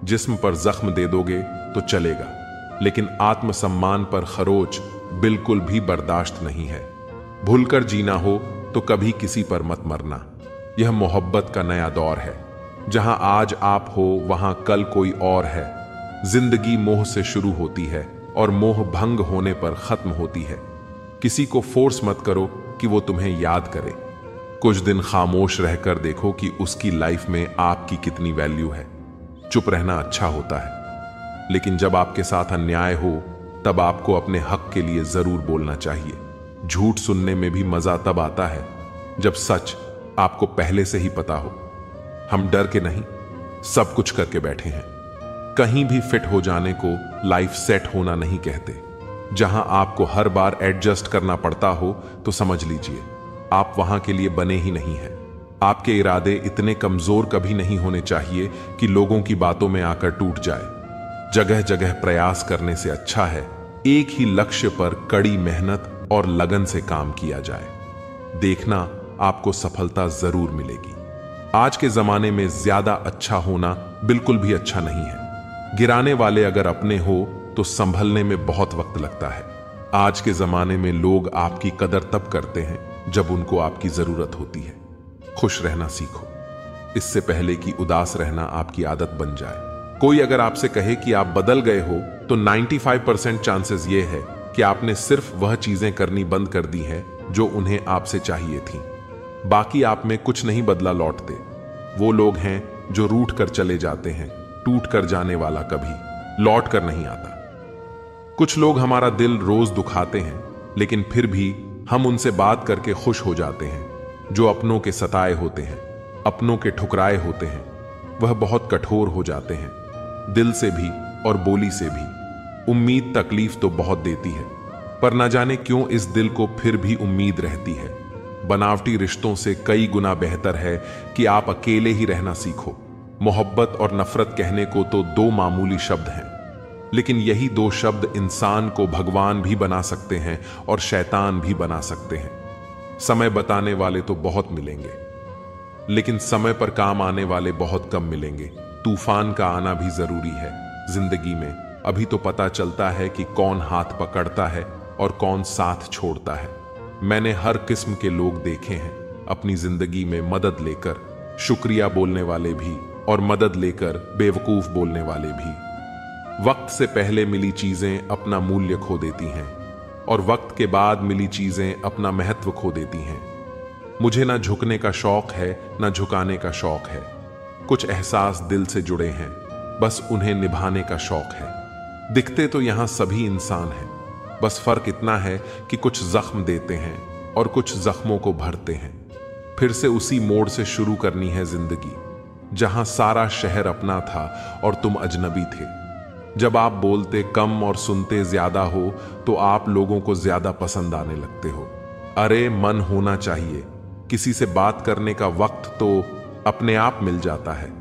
जिस्म पर जख्म दे दोगे तो चलेगा, लेकिन आत्मसम्मान पर खरोच बिल्कुल भी बर्दाश्त नहीं है। भूलकर जीना हो तो कभी किसी पर मत मरना। यह मोहब्बत का नया दौर है। जहां आज आप हो वहां कल कोई और है। जिंदगी मोह से शुरू होती है और मोह भंग होने पर खत्म होती है। किसी को फोर्स मत करो कि वो तुम्हें याद करे। कुछ दिन खामोश रहकर देखो कि उसकी लाइफ में आपकी कितनी वैल्यू है। चुप रहना अच्छा होता है, लेकिन जब आपके साथ अन्याय हो तब आपको अपने हक के लिए जरूर बोलना चाहिए। झूठ सुनने में भी मजा तब आता है जब सच आपको पहले से ही पता हो। हम डर के नहीं, सब कुछ करके बैठे हैं। कहीं भी फिट हो जाने को लाइफ सेट होना नहीं कहते। जहां आपको हर बार एडजस्ट करना पड़ता हो तो समझ लीजिए आप वहां के लिए बने ही नहीं हैं। आपके इरादे इतने कमजोर कभी नहीं होने चाहिए कि लोगों की बातों में आकर टूट जाए। जगह जगह प्रयास करने से अच्छा है एक ही लक्ष्य पर कड़ी मेहनत और लगन से काम किया जाए। देखना आपको सफलता जरूर मिलेगी। आज के जमाने में ज्यादा अच्छा होना बिल्कुल भी अच्छा नहीं है। गिराने वाले अगर अपने हो तो संभलने में बहुत वक्त लगता है। आज के जमाने में लोग आपकी कदर तब करते हैं जब उनको आपकी जरूरत होती है। खुश रहना सीखो, इससे पहले कि उदास रहना आपकी आदत बन जाए। कोई अगर आपसे कहे कि आप बदल गए हो तो 95% चांसेस ये है कि आपने सिर्फ वह चीजें करनी बंद कर दी हैं जो उन्हें आपसे चाहिए थी। बाकी आप में कुछ नहीं बदला लौटते। वो लोग हैं जो रूठ कर चले जाते हैं। टूट कर जाने वाला कभी लौट कर नहीं आता। कुछ लोग हमारा दिल रोज दुखाते हैं, लेकिन फिर भी हम उनसे बात करके खुश हो जाते हैं। जो अपनों के सताए होते हैं, अपनों के ठुकराए होते हैं, वह बहुत कठोर हो जाते हैं, दिल से भी और बोली से भी। उम्मीद तकलीफ तो बहुत देती है, पर न जाने क्यों इस दिल को फिर भी उम्मीद रहती है। बनावटी रिश्तों से कई गुना बेहतर है कि आप अकेले ही रहना सीखो। मोहब्बत और नफरत कहने को तो दो मामूली शब्द हैं, लेकिन यही दो शब्द इंसान को भगवान भी बना सकते हैं और शैतान भी बना सकते हैं। समय बताने वाले तो बहुत मिलेंगे, लेकिन समय पर काम आने वाले बहुत कम मिलेंगे। तूफान का आना भी जरूरी है जिंदगी में। अभी तो पता चलता है कि कौन हाथ पकड़ता है और कौन साथ छोड़ता है। मैंने हर किस्म के लोग देखे हैं अपनी जिंदगी में, मदद लेकर शुक्रिया बोलने वाले भी और मदद लेकर बेवकूफ बोलने वाले भी। वक्त से पहले मिली चीजें अपना मूल्य खो देती हैं और वक्त के बाद मिली चीजें अपना महत्व खो देती हैं। मुझे ना झुकने का शौक है ना झुकाने का शौक है। कुछ एहसास दिल से जुड़े हैं, बस उन्हें निभाने का शौक है। दिखते तो यहां सभी इंसान हैं, बस फर्क इतना है कि कुछ जख्म देते हैं और कुछ जख्मों को भरते हैं। फिर से उसी मोड़ से शुरू करनी है जिंदगी, जहां सारा शहर अपना था और तुम अजनबी थे। जब आप बोलते कम और सुनते ज्यादा हो तो आप लोगों को ज्यादा पसंद आने लगते हो। अरे मन होना चाहिए। किसी से बात करने का वक्त तो अपने आप मिल जाता है।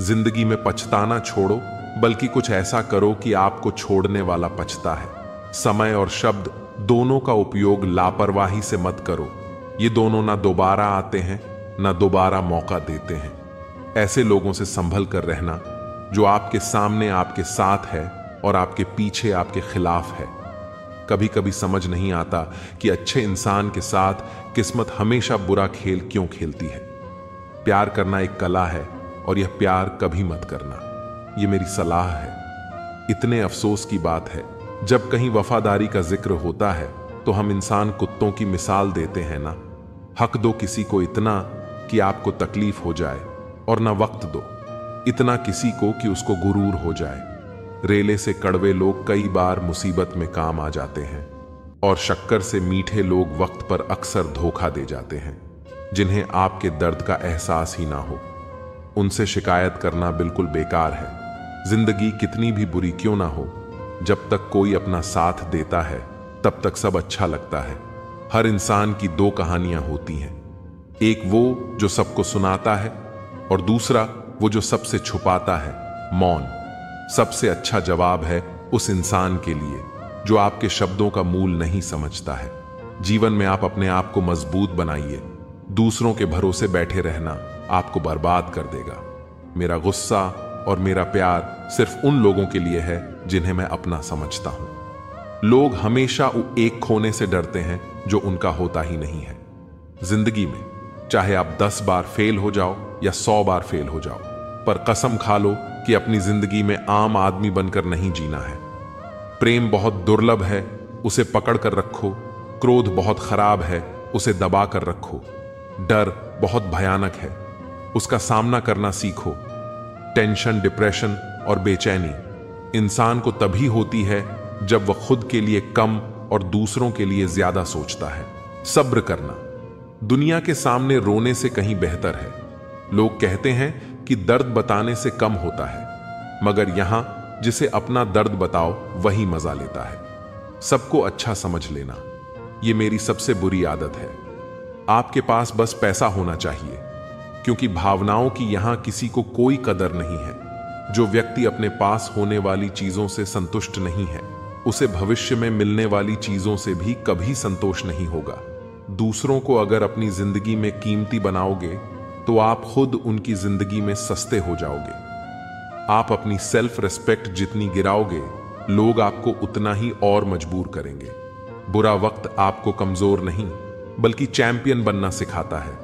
जिंदगी में पछताना छोड़ो, बल्कि कुछ ऐसा करो कि आपको छोड़ने वाला पछता है। समय और शब्द दोनों का उपयोग लापरवाही से मत करो। ये दोनों ना दोबारा आते हैं ना दोबारा मौका देते हैं। ऐसे लोगों से संभल कर रहना जो आपके सामने आपके साथ है और आपके पीछे आपके खिलाफ है। कभी कभी समझ नहीं आता कि अच्छे इंसान के साथ किस्मत हमेशा बुरा खेल क्यों खेलती है। प्यार करना एक कला है और यह प्यार कभी मत करना, ये मेरी सलाह है। इतने अफसोस की बात है, जब कहीं वफादारी का जिक्र होता है तो हम इंसान कुत्तों की मिसाल देते हैं ना। हक दो किसी को इतना कि आपको तकलीफ हो जाए, और ना वक्त दो इतना किसी को कि उसको गुरूर हो जाए। रेले से कड़वे लोग कई बार मुसीबत में काम आ जाते हैं, और शक्कर से मीठे लोग वक्त पर अक्सर धोखा दे जाते हैं। जिन्हें आपके दर्द का एहसास ही ना हो, उनसे शिकायत करना बिल्कुल बेकार है। जिंदगी कितनी भी बुरी क्यों ना हो, जब तक कोई अपना साथ देता है तब तक सब अच्छा लगता है। हर इंसान की दो कहानियां होती हैं, एक वो जो सबको सुनाता है और दूसरा वो जो सबसे छुपाता है, मौन। सबसे अच्छा जवाब है उस इंसान के लिए जो आपके शब्दों का मूल नहीं समझता है। जीवन में आप अपने आप को मजबूत बनाइए। दूसरों के भरोसे बैठे रहना आपको बर्बाद कर देगा। मेरा गुस्सा और मेरा प्यार सिर्फ उन लोगों के लिए है जिन्हें मैं अपना समझता हूं। लोग हमेशा एक खोने से डरते हैं जो उनका होता ही नहीं है। जिंदगी में चाहे आप 10 बार फेल हो जाओ या 100 बार फेल हो जाओ, पर कसम खा लो कि अपनी जिंदगी में आम आदमी बनकर नहीं जीना है। प्रेम बहुत दुर्लभ है, उसे पकड़ कर रखो। क्रोध बहुत खराब है, उसे दबा कर रखो। डर बहुत भयानक है, उसका सामना करना सीखो। टेंशन, डिप्रेशन और बेचैनी इंसान को तभी होती है जब वह खुद के लिए कम और दूसरों के लिए ज्यादा सोचता है। सब्र करना दुनिया के सामने रोने से कहीं बेहतर है। लोग कहते हैं कि दर्द बताने से कम होता है, मगर यहां जिसे अपना दर्द बताओ वही मजा लेता है। सबको अच्छा समझ लेना, यह मेरी सबसे बुरी आदत है। आपके पास बस पैसा होना चाहिए, क्योंकि भावनाओं की यहां किसी को कोई कदर नहीं है। जो व्यक्ति अपने पास होने वाली चीजों से संतुष्ट नहीं है, उसे भविष्य में मिलने वाली चीजों से भी कभी संतोष नहीं होगा। दूसरों को अगर अपनी जिंदगी में कीमती बनाओगे तो आप खुद उनकी जिंदगी में सस्ते हो जाओगे। आप अपनी सेल्फ रिस्पेक्ट जितनी गिराओगे, लोग आपको उतना ही और मजबूर करेंगे। बुरा वक्त आपको कमजोर नहीं बल्कि चैंपियन बनना सिखाता है।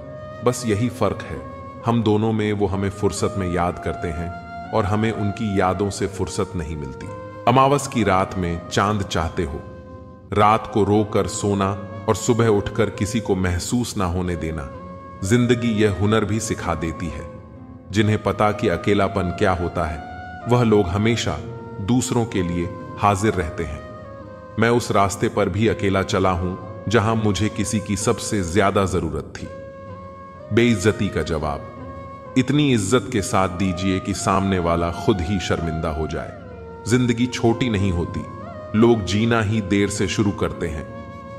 बस यही फर्क है हम दोनों में। वो हमें फुर्सत में याद करते हैं और हमें उनकी यादों से फुर्सत नहीं मिलती। अमावस की रात में चांद चाहते हो, रात को रोकर सोना और सुबह उठकर किसी को महसूस ना होने देना। जिंदगी यह हुनर भी सिखा देती है। जिन्हें पता कि अकेलापन क्या होता है, वह लोग हमेशा दूसरों के लिए हाजिर रहते हैं। मैं उस रास्ते पर भी अकेला चला हूं जहां मुझे किसी की सबसे ज्यादा जरूरत थी। बेइज्जती का जवाब इतनी इज्जत के साथ दीजिए कि सामने वाला खुद ही शर्मिंदा हो जाए। जिंदगी छोटी नहीं होती, लोग जीना ही देर से शुरू करते हैं।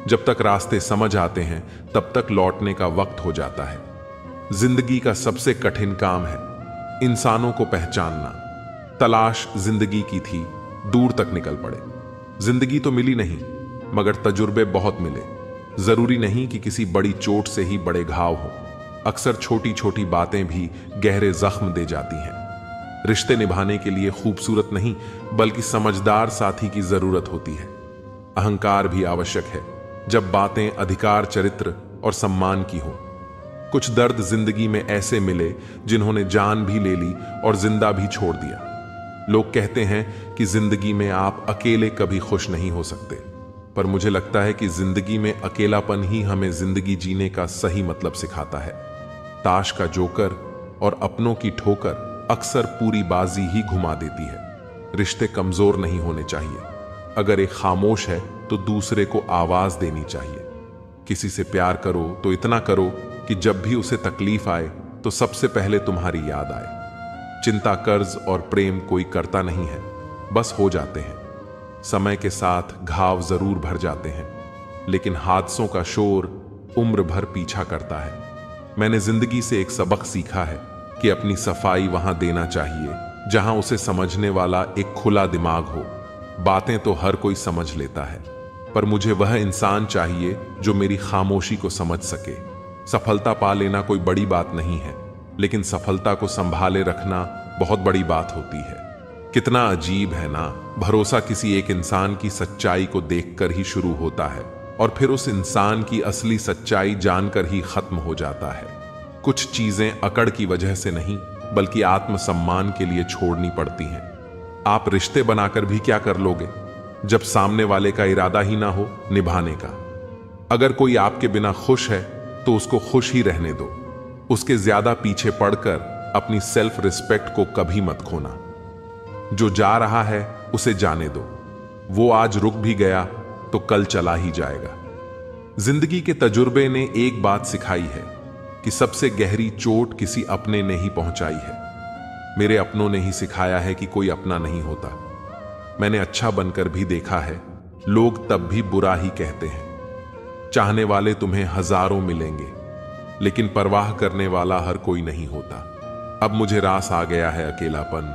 जब तक रास्ते समझ आते हैं तब तक लौटने का वक्त हो जाता है। जिंदगी का सबसे कठिन काम है इंसानों को पहचानना। तलाश जिंदगी की थी, दूर तक निकल पड़े। जिंदगी तो मिली नहीं, मगर तजुर्बे बहुत मिले। जरूरी नहीं कि किसी बड़ी चोट से ही बड़े घाव हो। अक्सर छोटी छोटी बातें भी गहरे जख्म दे जाती हैं। रिश्ते निभाने के लिए खूबसूरत नहीं बल्कि समझदार साथी की जरूरत होती है। अहंकार भी आवश्यक है जब बातें अधिकार, चरित्र और सम्मान की हो। कुछ दर्द जिंदगी में ऐसे मिले जिन्होंने जान भी ले ली और जिंदा भी छोड़ दिया। लोग कहते हैं कि जिंदगी में आप अकेले कभी खुश नहीं हो सकते, पर मुझे लगता है कि जिंदगी में अकेलापन ही हमें जिंदगी जीने का सही मतलब सिखाता है। ताश का जोकर और अपनों की ठोकर अक्सर पूरी बाजी ही घुमा देती है। रिश्ते कमजोर नहीं होने चाहिए। अगर एक खामोश है तो दूसरे को आवाज देनी चाहिए। किसी से प्यार करो तो इतना करो कि जब भी उसे तकलीफ आए तो सबसे पहले तुम्हारी याद आए। चिंता, कर्ज और प्रेम कोई करता नहीं है, बस हो जाते हैं। समय के साथ घाव जरूर भर जाते हैं, लेकिन हादसों का शोर उम्र भर पीछा करता है। मैंने जिंदगी से एक सबक सीखा है कि अपनी सफाई वहां देना चाहिए जहां उसे समझने वाला एक खुला दिमाग हो। बातें तो हर कोई समझ लेता है, पर मुझे वह इंसान चाहिए जो मेरी खामोशी को समझ सके। सफलता पा लेना कोई बड़ी बात नहीं है, लेकिन सफलता को संभाले रखना बहुत बड़ी बात होती है। कितना अजीब है ना, भरोसा किसी एक इंसान की सच्चाई को देखकर ही शुरू होता है और फिर उस इंसान की असली सच्चाई जानकर ही खत्म हो जाता है। कुछ चीजें अकड़ की वजह से नहीं बल्कि आत्मसम्मान के लिए छोड़नी पड़ती हैं। आप रिश्ते बनाकर भी क्या कर लोगे जब सामने वाले का इरादा ही ना हो निभाने का। अगर कोई आपके बिना खुश है तो उसको खुश ही रहने दो। उसके ज्यादा पीछे पड़कर अपनी सेल्फ रिस्पेक्ट को कभी मत खोना। जो जा रहा है उसे जाने दो, वो आज रुक भी गया तो कल चला ही जाएगा। जिंदगी के तजुर्बे ने एक बात सिखाई है कि सबसे गहरी चोट किसी अपने ने ही पहुंचाई है। मेरे अपनों ने ही सिखाया है कि कोई अपना नहीं होता। मैंने अच्छा बनकर भी देखा है, लोग तब भी बुरा ही कहते हैं। चाहने वाले तुम्हें हजारों मिलेंगे, लेकिन परवाह करने वाला हर कोई नहीं होता। अब मुझे रास आ गया है अकेलापन।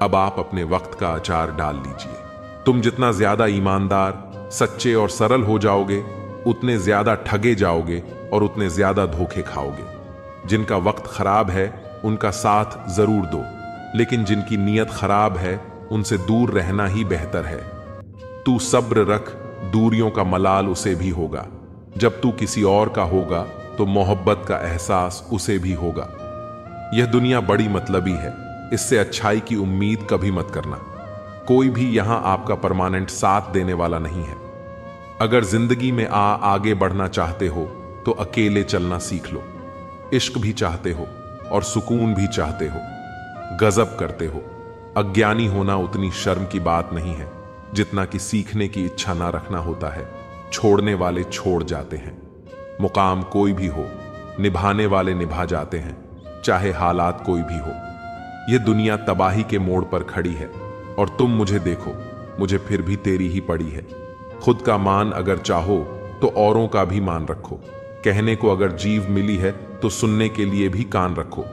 अब आप अपने वक्त का अचार डाल लीजिए। तुम जितना ज्यादा ईमानदार, सच्चे और सरल हो जाओगे, उतने ज्यादा ठगे जाओगे और उतने ज्यादा धोखे खाओगे। जिनका वक्त खराब है उनका साथ जरूर दो, लेकिन जिनकी नीयत खराब है उनसे दूर रहना ही बेहतर है। तू सब्र रख, दूरियों का मलाल उसे भी होगा। जब तू किसी और का होगा तो मोहब्बत का एहसास उसे भी होगा। यह दुनिया बड़ी मतलबी है, इससे अच्छाई की उम्मीद कभी मत करना। कोई भी यहां आपका परमानेंट साथ देने वाला नहीं है। अगर जिंदगी में आगे बढ़ना चाहते हो तो अकेले चलना सीख लो। इश्क भी चाहते हो और सुकून भी चाहते हो, गजब करते हो। अज्ञानी होना उतनी शर्म की बात नहीं है जितना कि सीखने की इच्छा ना रखना होता है। छोड़ने वाले छोड़ जाते हैं। मुकाम कोई भी हो, निभाने वाले निभा जाते हैं, चाहे हालात कोई भी हो। यह दुनिया तबाही के मोड़ पर खड़ी है और तुम मुझे देखो, मुझे फिर भी तेरी ही पड़ी है। खुद का मान अगर चाहो तो औरों का भी मान रखो। कहने को अगर जीव मिली है तो सुनने के लिए भी कान रखो।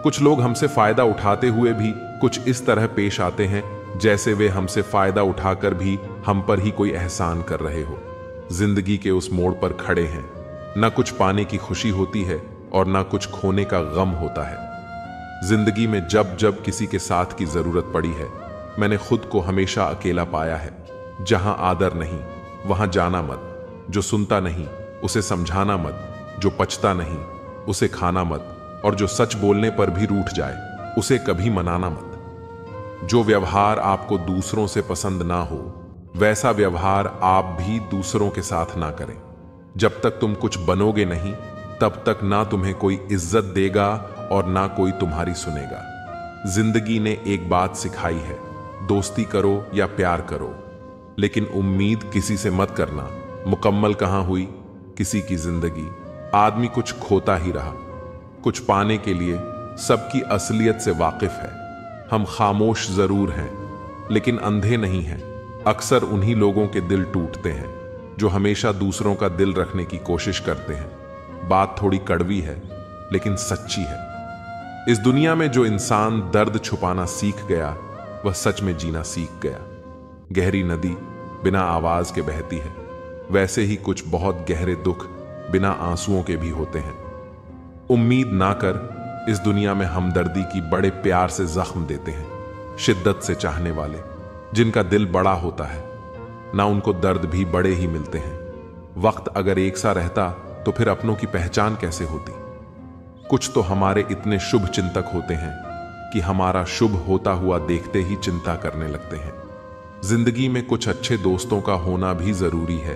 कुछ लोग हमसे फायदा उठाते हुए भी कुछ इस तरह पेश आते हैं जैसे वे हमसे फायदा उठाकर भी हम पर ही कोई एहसान कर रहे हो। जिंदगी के उस मोड़ पर खड़े हैं। ना कुछ पाने की खुशी होती है और ना कुछ खोने का गम होता है। जिंदगी में जब जब किसी के साथ की जरूरत पड़ी है, मैंने खुद को हमेशा अकेला पाया है। जहां आदर नहीं वहां जाना मत। जो सुनता नहीं उसे समझाना मत। जो पचता नहीं उसे खाना मत। और जो सच बोलने पर भी रूठ जाए उसे कभी मनाना मत। जो व्यवहार आपको दूसरों से पसंद ना हो वैसा व्यवहार आप भी दूसरों के साथ ना करें। जब तक तुम कुछ बनोगे नहीं तब तक ना तुम्हें कोई इज्जत देगा और ना कोई तुम्हारी सुनेगा। जिंदगी ने एक बात सिखाई है, दोस्ती करो या प्यार करो, लेकिन उम्मीद किसी से मत करना। मुकम्मल कहां हुई किसी की जिंदगी। आदमी कुछ खोता ही रहा। कुछ पाने के लिए सबकी असलियत से वाकिफ है। हम खामोश जरूर हैं लेकिन अंधे नहीं हैं। अक्सर उन्हीं लोगों के दिल टूटते हैं जो हमेशा दूसरों का दिल रखने की कोशिश करते हैं। बात थोड़ी कड़वी है लेकिन सच्ची है। इस दुनिया में जो इंसान दर्द छुपाना सीख गया वह सच में जीना सीख गया। गहरी नदी बिना आवाज के बहती है, वैसे ही कुछ बहुत गहरे दुख बिना आंसुओं के भी होते हैं। उम्मीद ना कर, इस दुनिया में हमदर्दी की बड़े प्यार से जख्म देते हैं। शिद्दत से चाहने वाले जिनका दिल बड़ा होता है ना उनको दर्द भी बड़े ही मिलते हैं। वक्त अगर एक सा रहता तो फिर अपनों की पहचान कैसे होती। कुछ तो हमारे इतने शुभ चिंतक होते हैं कि हमारा शुभ होता हुआ देखते ही चिंता करने लगते हैं। जिंदगी में कुछ अच्छे दोस्तों का होना भी जरूरी है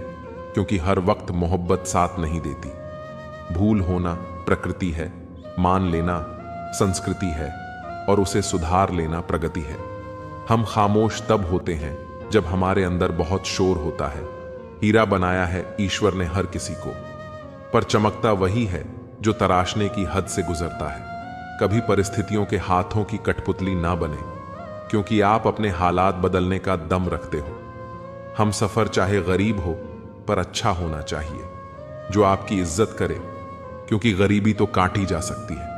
क्योंकि हर वक्त मोहब्बत साथ नहीं देती। भूल होना प्रकृति है, मान लेना संस्कृति है और उसे सुधार लेना प्रगति है। हम खामोश तब होते हैं जब हमारे अंदर बहुत शोर होता है। हीरा बनाया है ईश्वर ने हर किसी को, पर चमकता वही है जो तराशने की हद से गुजरता है। कभी परिस्थितियों के हाथों की कठपुतली ना बने क्योंकि आप अपने हालात बदलने का दम रखते हो। हम सफर चाहे गरीब हो पर अच्छा होना चाहिए, जो आपकी इज्जत करे, क्योंकि गरीबी तो काटी जा सकती है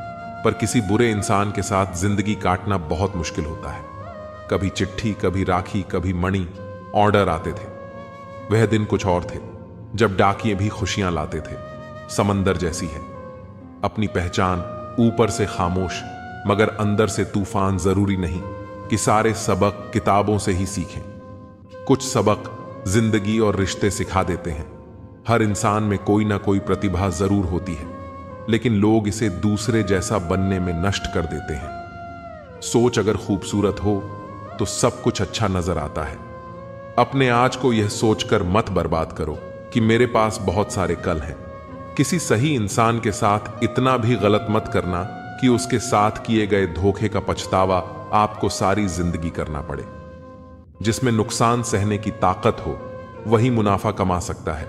पर किसी बुरे इंसान के साथ जिंदगी काटना बहुत मुश्किल होता है। कभी चिट्ठी, कभी राखी, कभी मणि, ऑर्डर आते थे। वह दिन कुछ और थे जब डाकिये भी खुशियां लाते थे। समंदर जैसी है अपनी पहचान, ऊपर से खामोश मगर अंदर से तूफान। जरूरी नहीं कि सारे सबक किताबों से ही सीखें। कुछ सबक जिंदगी और रिश्ते सिखा देते हैं। हर इंसान में कोई ना कोई प्रतिभा जरूर होती है लेकिन लोग इसे दूसरे जैसा बनने में नष्ट कर देते हैं। सोच अगर खूबसूरत हो तो सब कुछ अच्छा नजर आता है। अपने आज को यह सोचकर मत बर्बाद करो कि मेरे पास बहुत सारे कल हैं। किसी सही इंसान के साथ इतना भी गलत मत करना कि उसके साथ किए गए धोखे का पछतावा आपको सारी जिंदगी करना पड़े। जिसमें नुकसान सहने की ताकत हो वही मुनाफा कमा सकता है,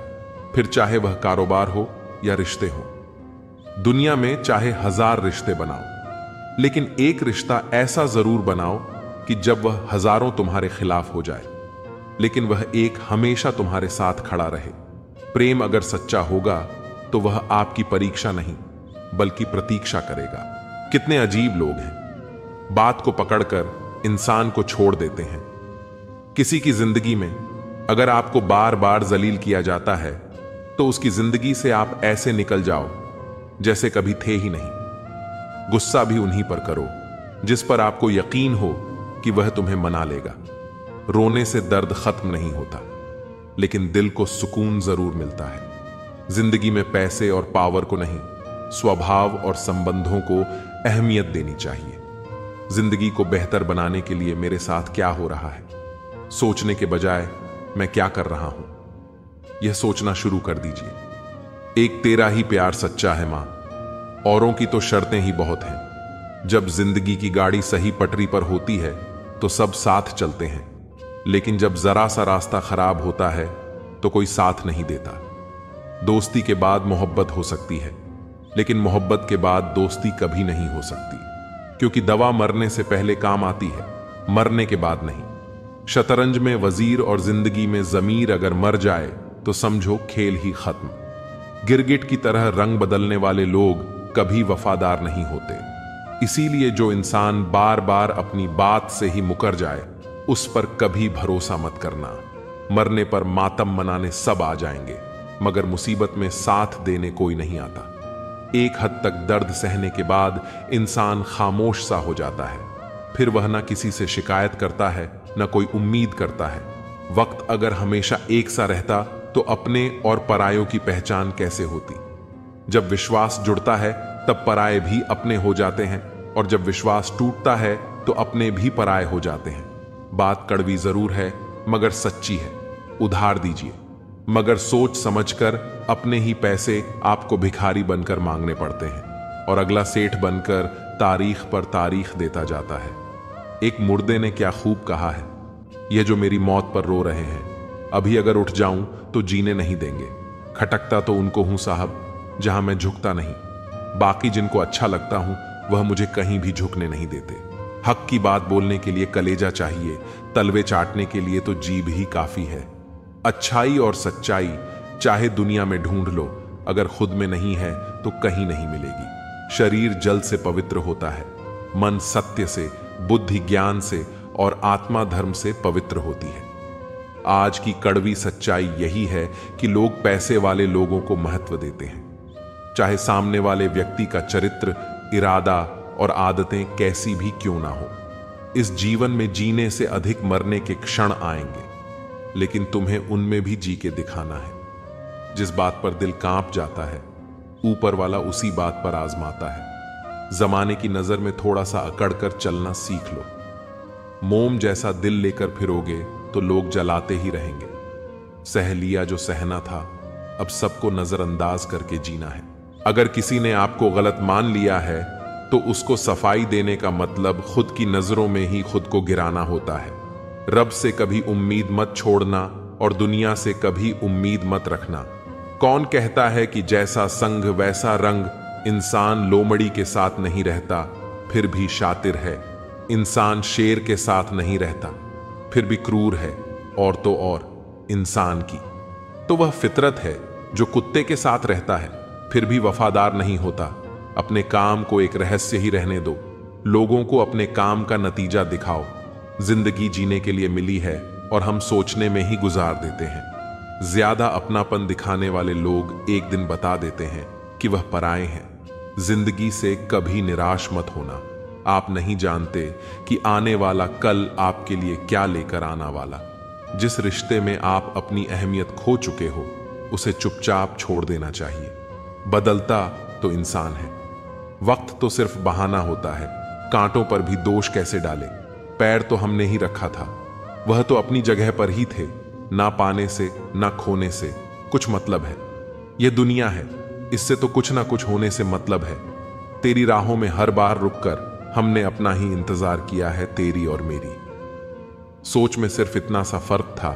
फिर चाहे वह कारोबार हो या रिश्ते हो। दुनिया में चाहे 1000 रिश्ते बनाओ लेकिन एक रिश्ता ऐसा जरूर बनाओ कि जब वह हजारों तुम्हारे खिलाफ हो जाए लेकिन वह एक हमेशा तुम्हारे साथ खड़ा रहे। प्रेम अगर सच्चा होगा तो वह आपकी परीक्षा नहीं बल्कि प्रतीक्षा करेगा। कितने अजीब लोग हैं, बात को पकड़कर इंसान को छोड़ देते हैं। किसी की जिंदगी में अगर आपको बार बार जलील किया जाता है तो उसकी जिंदगी से आप ऐसे निकल जाओ जैसे कभी थे ही नहीं। गुस्सा भी उन्हीं पर करो जिस पर आपको यकीन हो कि वह तुम्हें मना लेगा। रोने से दर्द खत्म नहीं होता लेकिन दिल को सुकून जरूर मिलता है। जिंदगी में पैसे और पावर को नहीं, स्वभाव और संबंधों को अहमियत देनी चाहिए। जिंदगी को बेहतर बनाने के लिए मेरे साथ क्या हो रहा है, सोचने के बजाय मैं क्या कर रहा हूं, यह सोचना शुरू कर दीजिए। एक तेरा ही प्यार सच्चा है मां, औरों की तो शर्तें ही बहुत हैं। जब जिंदगी की गाड़ी सही पटरी पर होती है तो सब साथ चलते हैं, लेकिन जब जरा सा रास्ता खराब होता है तो कोई साथ नहीं देता। दोस्ती के बाद मोहब्बत हो सकती है, लेकिन मोहब्बत के बाद दोस्ती कभी नहीं हो सकती, क्योंकि दवा मरने से पहले काम आती है, मरने के बाद नहीं। शतरंज में वजीर और जिंदगी में जमीर अगर मर जाए तो समझो खेल ही खत्म। गिरगिट की तरह रंग बदलने वाले लोग कभी वफादार नहीं होते। इसीलिए जो इंसान बार बार अपनी बात से ही मुकर जाए उस पर कभी भरोसा मत करना। मरने पर मातम मनाने सब आ जाएंगे, मगर मुसीबत में साथ देने कोई नहीं आता। एक हद तक दर्द सहने के बाद इंसान खामोश सा हो जाता है, फिर वह ना किसी से शिकायत करता है, ना कोई उम्मीद करता है। वक्त अगर हमेशा एक सा रहता तो अपने और परायों की पहचान कैसे होती। जब विश्वास जुड़ता है तब पराये भी अपने हो जाते हैं, और जब विश्वास टूटता है तो अपने भी पराये हो जाते हैं। बात कड़वी जरूर है मगर सच्ची है। उधार दीजिए, मगर सोच समझकर। अपने ही पैसे आपको भिखारी बनकर मांगने पड़ते हैं, और अगला सेठ बनकर तारीख पर तारीख देता जाता है। एक मुर्दे ने क्या खूब कहा है, ये जो मेरी मौत पर रो रहे हैं, अभी अगर उठ जाऊं तो जीने नहीं देंगे। खटकता तो उनको हूं साहब जहां मैं झुकता नहीं, बाकी जिनको अच्छा लगता हूं वह मुझे कहीं भी झुकने नहीं देते। हक की बात बोलने के लिए कलेजा चाहिए, तलवे चाटने के लिए तो जीभ ही काफी है। अच्छाई और सच्चाई चाहे दुनिया में ढूंढ लो, अगर खुद में नहीं है तो कहीं नहीं मिलेगी। शरीर जल से पवित्र होता है, मन सत्य से, बुद्धि ज्ञान से और आत्मा धर्म से पवित्र होती है। आज की कड़वी सच्चाई यही है कि लोग पैसे वाले लोगों को महत्व देते हैं, चाहे सामने वाले व्यक्ति का चरित्र, इरादा और आदतें कैसी भी क्यों ना हो। इस जीवन में जीने से अधिक मरने के क्षण आएंगे, लेकिन तुम्हें उनमें भी जी के दिखाना है। जिस बात पर दिल कांप जाता है, ऊपर वाला उसी बात पर आजमाता है। जमाने की नजर में थोड़ा सा अकड़ कर चलना सीख लो। मोम जैसा दिल लेकर फिरोगे तो लोग जलाते ही रहेंगे। सह लिया जो सहना था, अब सबको नजरअंदाज करके जीना है। अगर किसी ने आपको गलत मान लिया है तो उसको सफाई देने का मतलब खुद की नजरों में ही खुद को गिराना होता है। रब से कभी उम्मीद मत छोड़ना और दुनिया से कभी उम्मीद मत रखना। कौन कहता है कि जैसा संग वैसा रंग, इंसान लोमड़ी के साथ नहीं रहता फिर भी शातिर है। इंसान शेर के साथ नहीं रहता फिर भी क्रूर है, और तो और इंसान की तो वह फितरत है जो कुत्ते के साथ रहता है फिर भी वफादार नहीं होता। अपने काम को एक रहस्य ही रहने दो, लोगों को अपने काम का नतीजा दिखाओ। जिंदगी जीने के लिए मिली है और हम सोचने में ही गुजार देते हैं। ज्यादा अपनापन दिखाने वाले लोग एक दिन बता देते हैं कि वह पराये हैं। जिंदगी से कभी निराश मत होना। आप नहीं जानते कि आने वाला कल आपके लिए क्या लेकर आना वाला। जिस रिश्ते में आप अपनी अहमियत खो चुके हो उसे चुपचाप छोड़ देना चाहिए। बदलता तो इंसान है, वक्त तो सिर्फ बहाना होता है। कांटों पर भी दोष कैसे डाले, पैर तो हमने ही रखा था, वह तो अपनी जगह पर ही थे। ना पाने से ना खोने से कुछ मतलब है। यह दुनिया है, इससे तो कुछ ना कुछ होने से मतलब है। तेरी राहों में हर बार रुककर हमने अपना ही इंतजार किया है, तेरी और मेरी। सोच में सिर्फ इतना सा फर्क था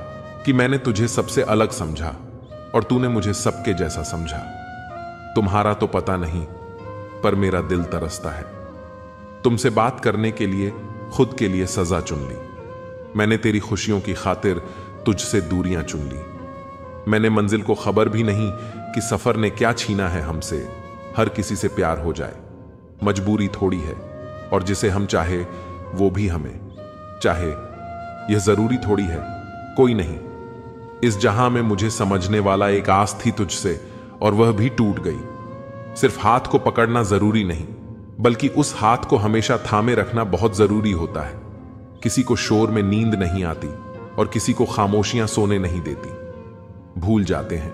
कि मैंने तुझे सबसे अलग समझा और तूने मुझे सबके जैसा समझा। तुम्हारा तो पता नहीं, पर मेरा दिल तरसता है। तुमसे बात करने के लिए खुद के लिए सजा चुन ली। मैंने तेरी खुशियों की खातिर तुझसे दूरियां चुन ली। मैंने मंजिल को खबर भी नहीं कि सफर ने क्या छीना है हमसे। हर किसी से प्यार हो जाए मजबूरी थोड़ी है, और जिसे हम चाहे वो भी हमें चाहे, यह जरूरी थोड़ी है। कोई नहीं, इस जहां में मुझे समझने वाला एक आस थी तुझसे, और वह भी टूट गई। सिर्फ हाथ को पकड़ना जरूरी नहीं, बल्कि उस हाथ को हमेशा थामे रखना बहुत जरूरी होता है। किसी को शोर में नींद नहीं आती और किसी को खामोशियां सोने नहीं देती। भूल जाते हैं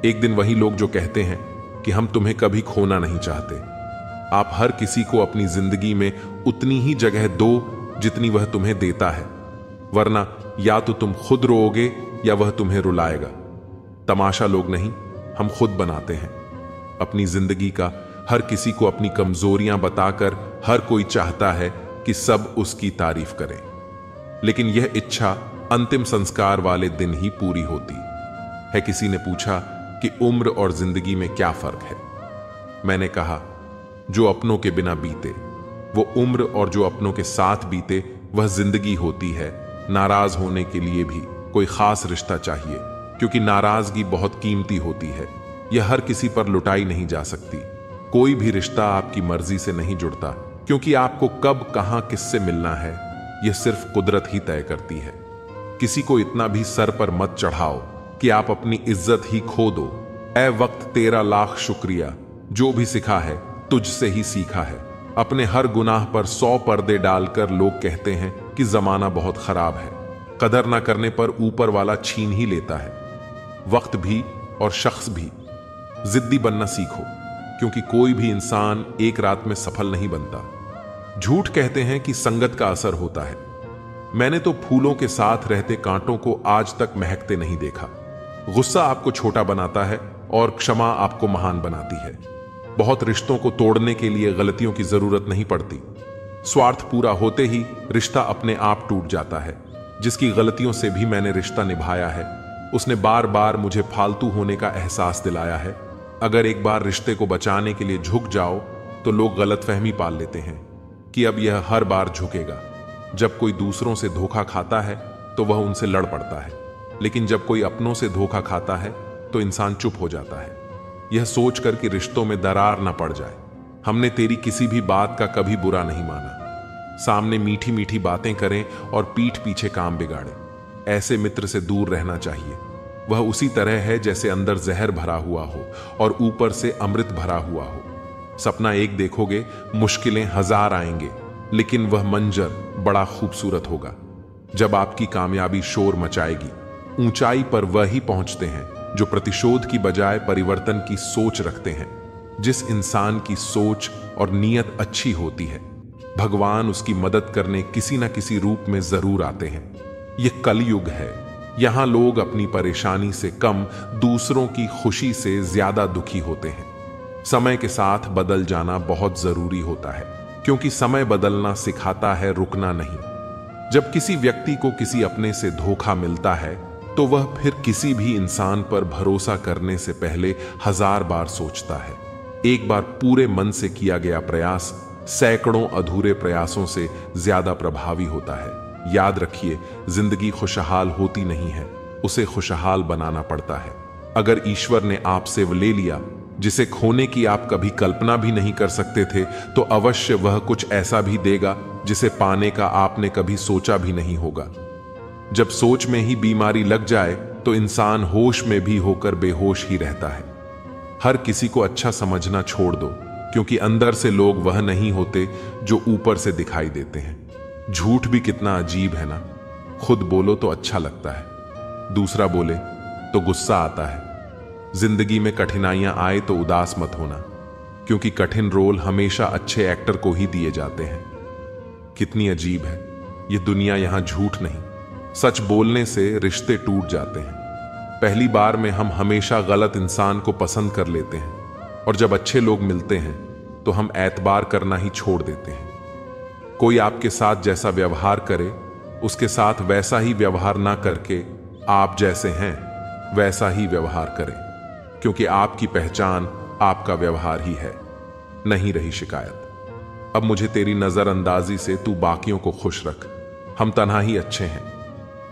एक दिन वही लोग जो कहते हैं कि हम तुम्हें कभी खोना नहीं चाहते। आप हर किसी को अपनी जिंदगी में उतनी ही जगह दो जितनी वह तुम्हें देता है, वरना या तो तुम खुद रोओगे या वह तुम्हें रुलाएगा। तमाशा लोग नहीं, हम खुद बनाते हैं। अपनी जिंदगी का हर किसी को अपनी कमजोरियां बताकर हर कोई चाहता है कि सब उसकी तारीफ करें, लेकिन यह इच्छा अंतिम संस्कार वाले दिन ही पूरी होती है। किसी ने पूछा कि उम्र और जिंदगी में क्या फर्क है। मैंने कहा, जो अपनों के बिना बीते वो उम्र, और जो अपनों के साथ बीते वह जिंदगी होती है। नाराज होने के लिए भी कोई खास रिश्ता चाहिए, क्योंकि नाराजगी बहुत कीमती होती है। यह हर किसी पर लुटाई नहीं जा सकती। कोई भी रिश्ता आपकी मर्जी से नहीं जुड़ता, क्योंकि आपको कब कहां किससे मिलना है यह सिर्फ कुदरत ही तय करती है। किसी को इतना भी सर पर मत चढ़ाओ कि आप अपनी इज्जत ही खो दो। ऐ वक्त तेरा लाख शुक्रिया, जो भी सिखा है तुझसे ही सीखा है। अपने हर गुनाह पर 100 पर्दे डालकर लोग कहते हैं कि जमाना बहुत खराब है। कदर ना करने पर ऊपर वाला छीन ही लेता है। वक्त भी और शख्स भी। जिद्दी बनना सीखो, क्योंकि कोई भी इंसान एक रात में सफल नहीं बनता। झूठ कहते हैं कि संगत का असर होता है। मैंने तो फूलों के साथ रहते कांटों को आज तक महकते नहीं देखा। गुस्सा आपको छोटा बनाता है और क्षमा आपको महान बनाती है। बहुत रिश्तों को तोड़ने के लिए गलतियों की जरूरत नहीं पड़ती। स्वार्थ पूरा होते ही रिश्ता अपने आप टूट जाता है। जिसकी गलतियों से भी मैंने रिश्ता निभाया है, उसने बार बार मुझे फालतू होने का एहसास दिलाया है। अगर एक बार रिश्ते को बचाने के लिए झुक जाओ तो लोग गलतफहमी पाल लेते हैं कि अब यह हर बार झुकेगा। जब कोई दूसरों से धोखा खाता है तो वह उनसे लड़ पड़ता है, लेकिन जब कोई अपनों से धोखा खाता है तो इंसान चुप हो जाता है, यह सोचकर कि रिश्तों में दरार न पड़ जाए। हमने तेरी किसी भी बात का कभी बुरा नहीं माना। सामने मीठी मीठी बातें करें और पीठ पीछे काम बिगाड़े, ऐसे मित्र से दूर रहना चाहिए। वह उसी तरह है जैसे अंदर जहर भरा हुआ हो और ऊपर से अमृत भरा हुआ हो। सपना एक देखोगे, मुश्किलें 1000 आएंगे, लेकिन वह मंजर बड़ा खूबसूरत होगा। जब आपकी कामयाबी शोर मचाएगी, ऊंचाई पर वही पहुंचते हैं जो प्रतिशोध की बजाय परिवर्तन की सोच रखते हैं। जिस इंसान की सोच और नीयत अच्छी होती है, भगवान उसकी मदद करने किसी न किसी रूप में जरूर आते हैं। यह कलयुग है। यहां लोग अपनी परेशानी से कम दूसरों की खुशी से ज्यादा दुखी होते हैं। समय के साथ बदल जाना बहुत जरूरी होता है, क्योंकि समय बदलना सिखाता है, रुकना नहीं। जब किसी व्यक्ति को किसी अपने से धोखा मिलता है तो वह फिर किसी भी इंसान पर भरोसा करने से पहले 1000 बार सोचता है। एक बार पूरे मन से किया गया प्रयास सैकड़ों अधूरे प्रयासों से ज्यादा प्रभावी होता है। याद रखिए, जिंदगी खुशहाल होती नहीं है, उसे खुशहाल बनाना पड़ता है। अगर ईश्वर ने आपसे वो ले लिया जिसे खोने की आप कभी कल्पना भी नहीं कर सकते थे, तो अवश्य वह कुछ ऐसा भी देगा जिसे पाने का आपने कभी सोचा भी नहीं होगा। जब सोच में ही बीमारी लग जाए तो इंसान होश में भी होकर बेहोश ही रहता है। हर किसी को अच्छा समझना छोड़ दो, क्योंकि अंदर से लोग वह नहीं होते जो ऊपर से दिखाई देते हैं। झूठ भी कितना अजीब है ना। खुद बोलो तो अच्छा लगता है, दूसरा बोले तो गुस्सा आता है। जिंदगी में कठिनाइयां आए तो उदास मत होना, क्योंकि कठिन रोल हमेशा अच्छे एक्टर को ही दिए जाते हैं। कितनी अजीब है ये दुनिया। यहां झूठ नहीं, सच बोलने से रिश्ते टूट जाते हैं। पहली बार में हम हमेशा गलत इंसान को पसंद कर लेते हैं, और जब अच्छे लोग मिलते हैं तो हम एतबार करना ही छोड़ देते हैं। कोई आपके साथ जैसा व्यवहार करे, उसके साथ वैसा ही व्यवहार ना करके आप जैसे हैं वैसा ही व्यवहार करें, क्योंकि आपकी पहचान आपका व्यवहार ही है। नहीं रही शिकायत। अब मुझे तेरी नजरअंदाजी से तू बाकियों को खुश रख। हम तन्हा ही अच्छे हैं।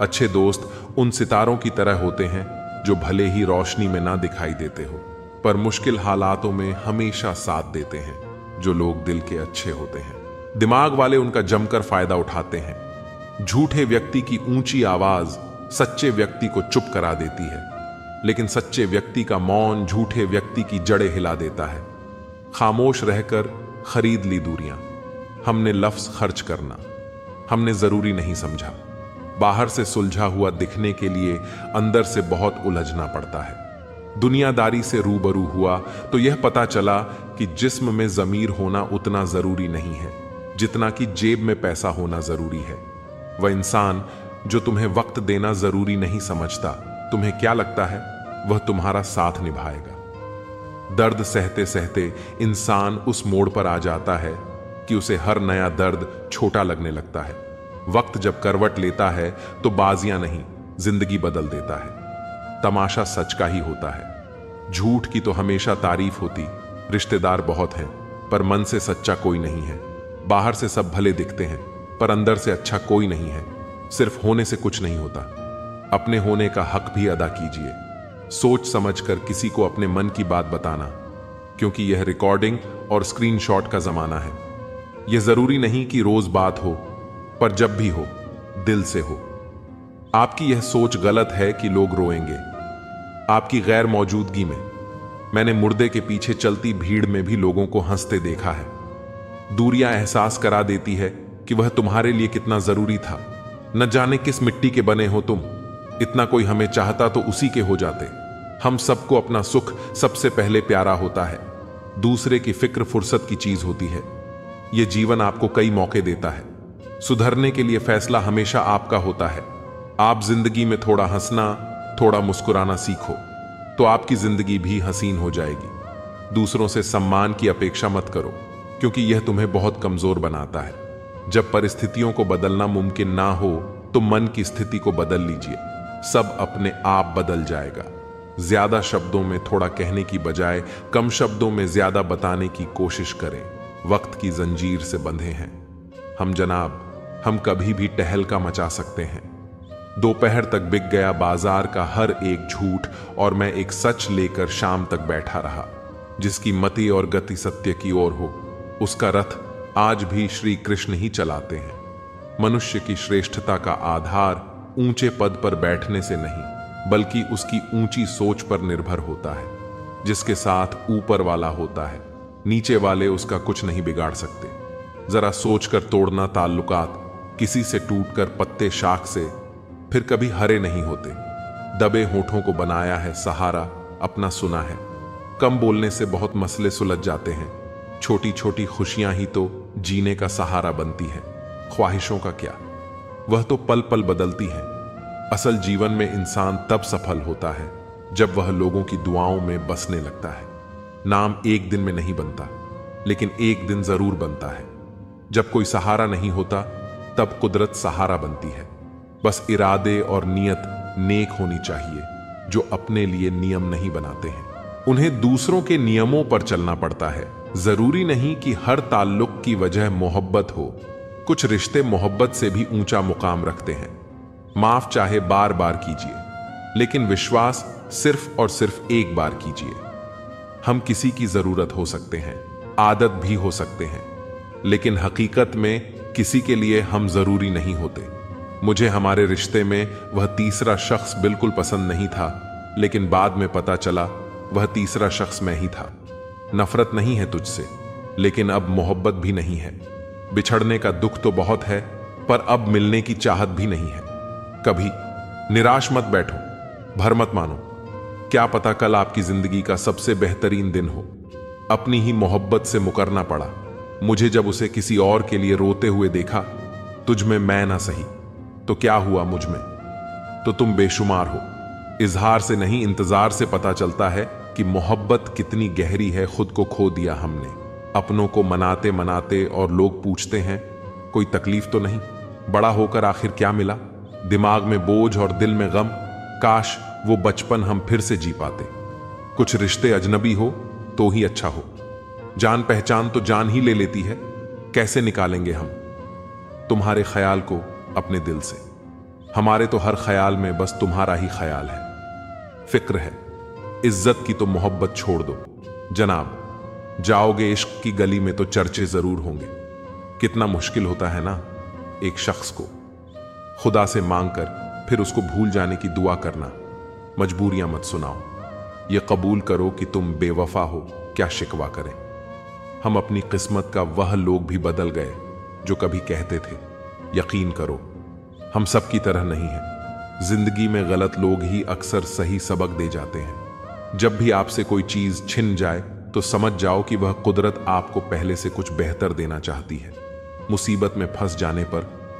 अच्छे दोस्त उन सितारों की तरह होते हैं जो भले ही रोशनी में ना दिखाई देते हो, पर मुश्किल हालातों में हमेशा साथ देते हैं। जो लोग दिल के अच्छे होते हैं, दिमाग वाले उनका जमकर फायदा उठाते हैं। झूठे व्यक्ति की ऊंची आवाज सच्चे व्यक्ति को चुप करा देती है, लेकिन सच्चे व्यक्ति का मौन झूठे व्यक्ति की जड़ें हिला देता है। खामोश रहकर खरीद ली दूरियां। हमने लफ्ज खर्च करना हमने जरूरी नहीं समझा। बाहर से सुलझा हुआ दिखने के लिए अंदर से बहुत उलझना पड़ता है। दुनियादारी से रूबरू हुआ तो यह पता चला कि जिस्म में ज़मीर होना उतना ज़रूरी नहीं है जितना कि जेब में पैसा होना ज़रूरी है। वह इंसान जो तुम्हें वक्त देना ज़रूरी नहीं समझता, तुम्हें क्या लगता है वह तुम्हारा साथ निभाएगा। दर्द सहते सहते इंसान उस मोड़ पर आ जाता है कि उसे हर नया दर्द छोटा लगने लगता है। वक्त जब करवट लेता है तो बाजियां नहीं, जिंदगी बदल देता है। तमाशा सच का ही होता है। झूठ की तो हमेशा तारीफ होती, रिश्तेदार बहुत हैं पर मन से सच्चा कोई नहीं है। बाहर से सब भले दिखते हैं पर अंदर से अच्छा कोई नहीं है। सिर्फ होने से कुछ नहीं होता, अपने होने का हक भी अदा कीजिए। सोच समझकर किसी को अपने मन की बात बताना, क्योंकि यह रिकॉर्डिंग और स्क्रीनशॉट का जमाना है। यह जरूरी नहीं कि रोज बात हो, पर जब भी हो दिल से हो। आपकी यह सोच गलत है कि लोग रोएंगे आपकी गैर मौजूदगी में। मैंने मुर्दे के पीछे चलती भीड़ में भी लोगों को हंसते देखा है। दूरियां एहसास करा देती है कि वह तुम्हारे लिए कितना जरूरी था। न जाने किस मिट्टी के बने हो तुम, इतना कोई हमें चाहता तो उसी के हो जाते। हम सबको अपना सुख सबसे पहले प्यारा होता है, दूसरे की फिक्र फुर्सत की चीज होती है। यह जीवन आपको कई मौके देता है, सुधरने के लिए फैसला हमेशा आपका होता है। आप जिंदगी में थोड़ा हंसना, थोड़ा मुस्कुराना सीखो तो आपकी जिंदगी भी हसीन हो जाएगी। दूसरों से सम्मान की अपेक्षा मत करो, क्योंकि यह तुम्हें बहुत कमजोर बनाता है। जब परिस्थितियों को बदलना मुमकिन ना हो तो मन की स्थिति को बदल लीजिए, सब अपने आप बदल जाएगा। ज्यादा शब्दों में थोड़ा कहने की बजाय कम शब्दों में ज्यादा बताने की कोशिश करें। वक्त की जंजीर से बंधे हैं हम जनाब, हम कभी भी टहलका मचा सकते हैं। दोपहर तक बिक गया बाजार का हर एक झूठ और मैं एक सच लेकर शाम तक बैठा रहा। जिसकी मति और गति सत्य की ओर हो, उसका रथ आज भी श्री कृष्ण ही चलाते हैं। मनुष्य की श्रेष्ठता का आधार ऊंचे पद पर बैठने से नहीं, बल्कि उसकी ऊंची सोच पर निर्भर होता है। जिसके साथ ऊपर वाला होता है, नीचे वाले उसका कुछ नहीं बिगाड़ सकते। जरा सोचकर तोड़ना ताल्लुकात, किसी से टूटकर पत्ते शाख से फिर कभी हरे नहीं होते। दबे होठों को बनाया है सहारा, अपना सुना है। कम बोलने से बहुत मसले सुलझ जाते हैं। छोटी छोटी खुशियां ही तो जीने का सहारा बनती है। ख्वाहिशों का क्या, वह तो पल पल बदलती हैं। असल जीवन में इंसान तब सफल होता है जब वह लोगों की दुआओं में बसने लगता है। नाम एक दिन में नहीं बनता, लेकिन एक दिन जरूर बनता है। जब कोई सहारा नहीं होता तब कुदरत सहारा बनती है। बस इरादे और नियत नेक होनी चाहिए, जो अपने लिए नियम नहीं बनाते हैं। उन्हें दूसरों के नियमों पर चलना पड़ता है। जरूरी नहीं कि हर ताल्लुक की वजह मोहब्बत हो। कुछ रिश्ते मोहब्बत से भी ऊंचा मुकाम रखते हैं। माफ चाहे बार बार कीजिए, लेकिन विश्वास सिर्फ और सिर्फ एक बार कीजिए। हम किसी की जरूरत हो सकते हैं, आदत भी हो सकते हैं, लेकिन हकीकत में किसी के लिए हम जरूरी नहीं होते। मुझे हमारे रिश्ते में वह तीसरा शख्स बिल्कुल पसंद नहीं था, लेकिन बाद में पता चला वह तीसरा शख्स मैं ही था। नफरत नहीं है तुझसे, लेकिन अब मोहब्बत भी नहीं है। बिछड़ने का दुख तो बहुत है, पर अब मिलने की चाहत भी नहीं है। कभी निराश मत बैठो, भर मत मानो। क्या पता कल आपकी जिंदगी का सबसे बेहतरीन दिन हो। अपनी ही मोहब्बत से मुकरना पड़ा मुझे जब उसे किसी और के लिए रोते हुए देखा। तुझ में मैं ना सही तो क्या हुआ मुझ में, तो तुम बेशुमार हो। इजहार से नहीं, इंतजार से पता चलता है कि मोहब्बत कितनी गहरी है। खुद को खो दिया हमने, अपनों को मनाते मनाते, और लोग पूछते हैं कोई तकलीफ तो नहीं। बड़ा होकर आखिर क्या मिला? दिमाग में बोझ और दिल में गम। काश वो बचपन हम फिर से जी पाते। कुछ रिश्ते अजनबी हो तो ही अच्छा हो। जान पहचान तो जान ही ले लेती है, कैसे निकालेंगे हम तुम्हारे ख्याल को अपने दिल से? हमारे तो हर ख्याल में बस तुम्हारा ही ख्याल है। फिक्र है, इज्जत की तो मोहब्बत छोड़ दो जनाब। जाओगे इश्क की गली में तो चर्चे जरूर होंगे। कितना मुश्किल होता है ना एक शख्स को खुदा से मांगकर फिर उसको भूल जाने की दुआ करना। मजबूरियां मत सुनाओ, ये कबूल करो कि तुम बेवफा हो, क्या शिकवा करें। हम अपनी किस्मत का वह लोग भी बदल गए जो कभी कहते थे। यकीन करो हम सब की तरह नहीं हैं। जिंदगी में गलत लोग ही अक्सर सही सबक दे जाते हैं। जब भी आपसे कोई चीज छिन जाए तो समझ जाओ कि वह कुदरत आपको पहले से कुछ बेहतर देना चाहती है। मुसीबत में फंस जाने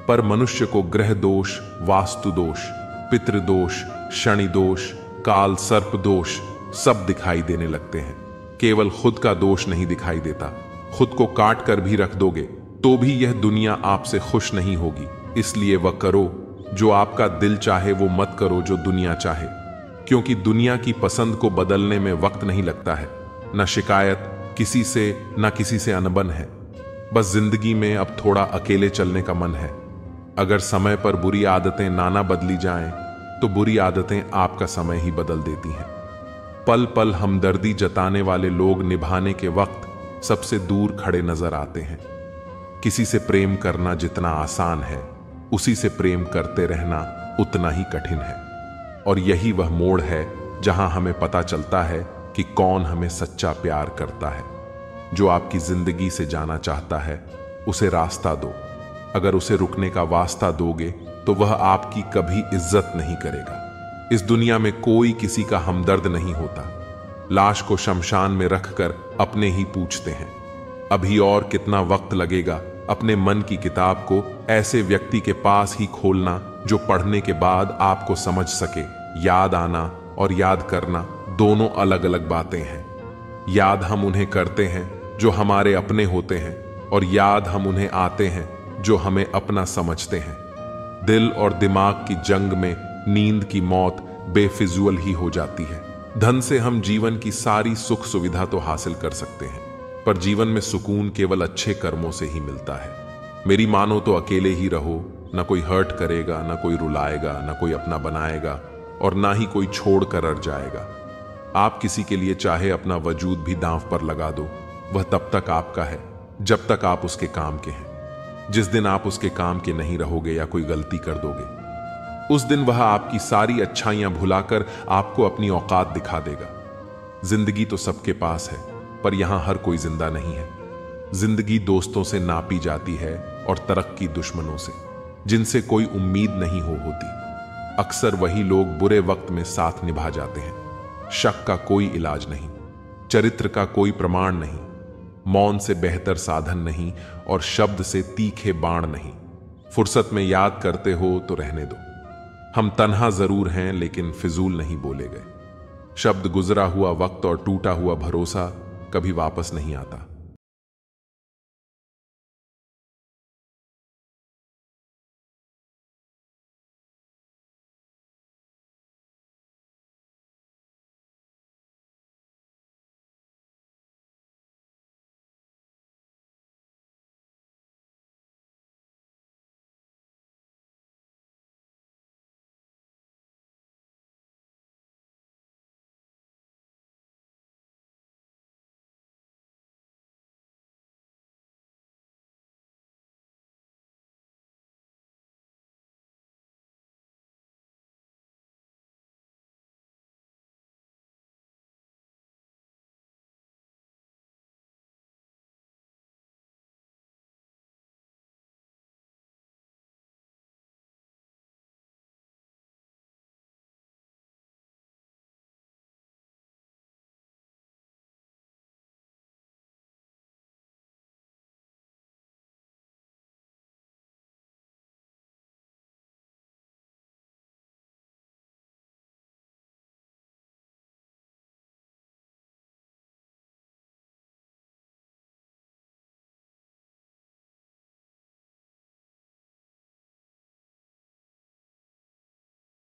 पर मनुष्य को ग्रह दोष, वास्तु दोष, पितृदोष, शनि दोष, काल सर्प दोष सब दिखाई देने लगते हैं। केवल खुद का दोष नहीं दिखाई देता। खुद को काट कर भी रख दोगे तो भी यह दुनिया आपसे खुश नहीं होगी। इसलिए वह करो जो आपका दिल चाहे, वो मत करो जो दुनिया चाहे, क्योंकि दुनिया की पसंद को बदलने में वक्त नहीं लगता है। न शिकायत किसी से, न किसी से अनबन है। बस जिंदगी में अब थोड़ा अकेले चलने का मन है। अगर समय पर बुरी आदतें ना बदली जाएं, तो बुरी आदतें आपका समय ही बदल देती हैं। पल पल हमदर्दी जताने वाले लोग निभाने के वक्त सबसे दूर खड़े नजर आते हैं। किसी से प्रेम करना जितना आसान है, उसी से प्रेम करते रहना उतना ही कठिन है। और यही वह मोड़ है जहां हमें पता चलता है कि कौन हमें सच्चा प्यार करता है। जो आपकी जिंदगी से जाना चाहता है, उसे रास्ता दो। अगर उसे रुकने का वास्ता दोगे तो वह आपकी कभी इज्जत नहीं करेगा। इस दुनिया में कोई किसी का हमदर्द नहीं होता। लाश को शमशान में रखकर अपने ही पूछते हैं, अभी और कितना वक्त लगेगा अपने मन की किताब को ऐसे व्यक्ति के पास ही खोलना जो पढ़ने के बाद आपको समझ सके। याद आना और याद करना दोनों अलग अलग बातें हैं। याद हम उन्हें करते हैं जो हमारे अपने होते हैं, और याद हम उन्हें आते हैं जो हमें अपना समझते हैं। दिल और दिमाग की जंग में नींद की मौत बेफिजूल ही हो जाती है। धन से हम जीवन की सारी सुख सुविधा तो हासिल कर सकते हैं, पर जीवन में सुकून केवल अच्छे कर्मों से ही मिलता है। मेरी मानो तो अकेले ही रहो, ना कोई हर्ट करेगा, ना कोई रुलाएगा, ना कोई अपना बनाएगा, और ना ही कोई छोड़ कर अड़ जाएगा। आप किसी के लिए चाहे अपना वजूद भी दांव पर लगा दो, वह तब तक आपका है जब तक आप उसके काम के हैं। जिस दिन आप उसके काम के नहीं रहोगे या कोई गलती कर दोगे, उस दिन वह आपकी सारी अच्छाइयां भुलाकर आपको अपनी औकात दिखा देगा। जिंदगी तो सबके पास है, पर यहां हर कोई जिंदा नहीं है। जिंदगी दोस्तों से नापी जाती है और तरक्की दुश्मनों से, जिनसे कोई उम्मीद नहीं होती। अक्सर वही लोग बुरे वक्त में साथ निभा जाते हैं। शक का कोई इलाज नहीं, चरित्र का कोई प्रमाण नहीं, मौन से बेहतर साधन नहीं, और शब्द से तीखे बाण नहीं। फुर्सत में याद करते हो तो रहने दो। हम तन्हा जरूर हैं, लेकिन फिजूल नहीं बोले गए। शब्द गुजरा हुआ वक्त और टूटा हुआ भरोसा कभी वापस नहीं आता।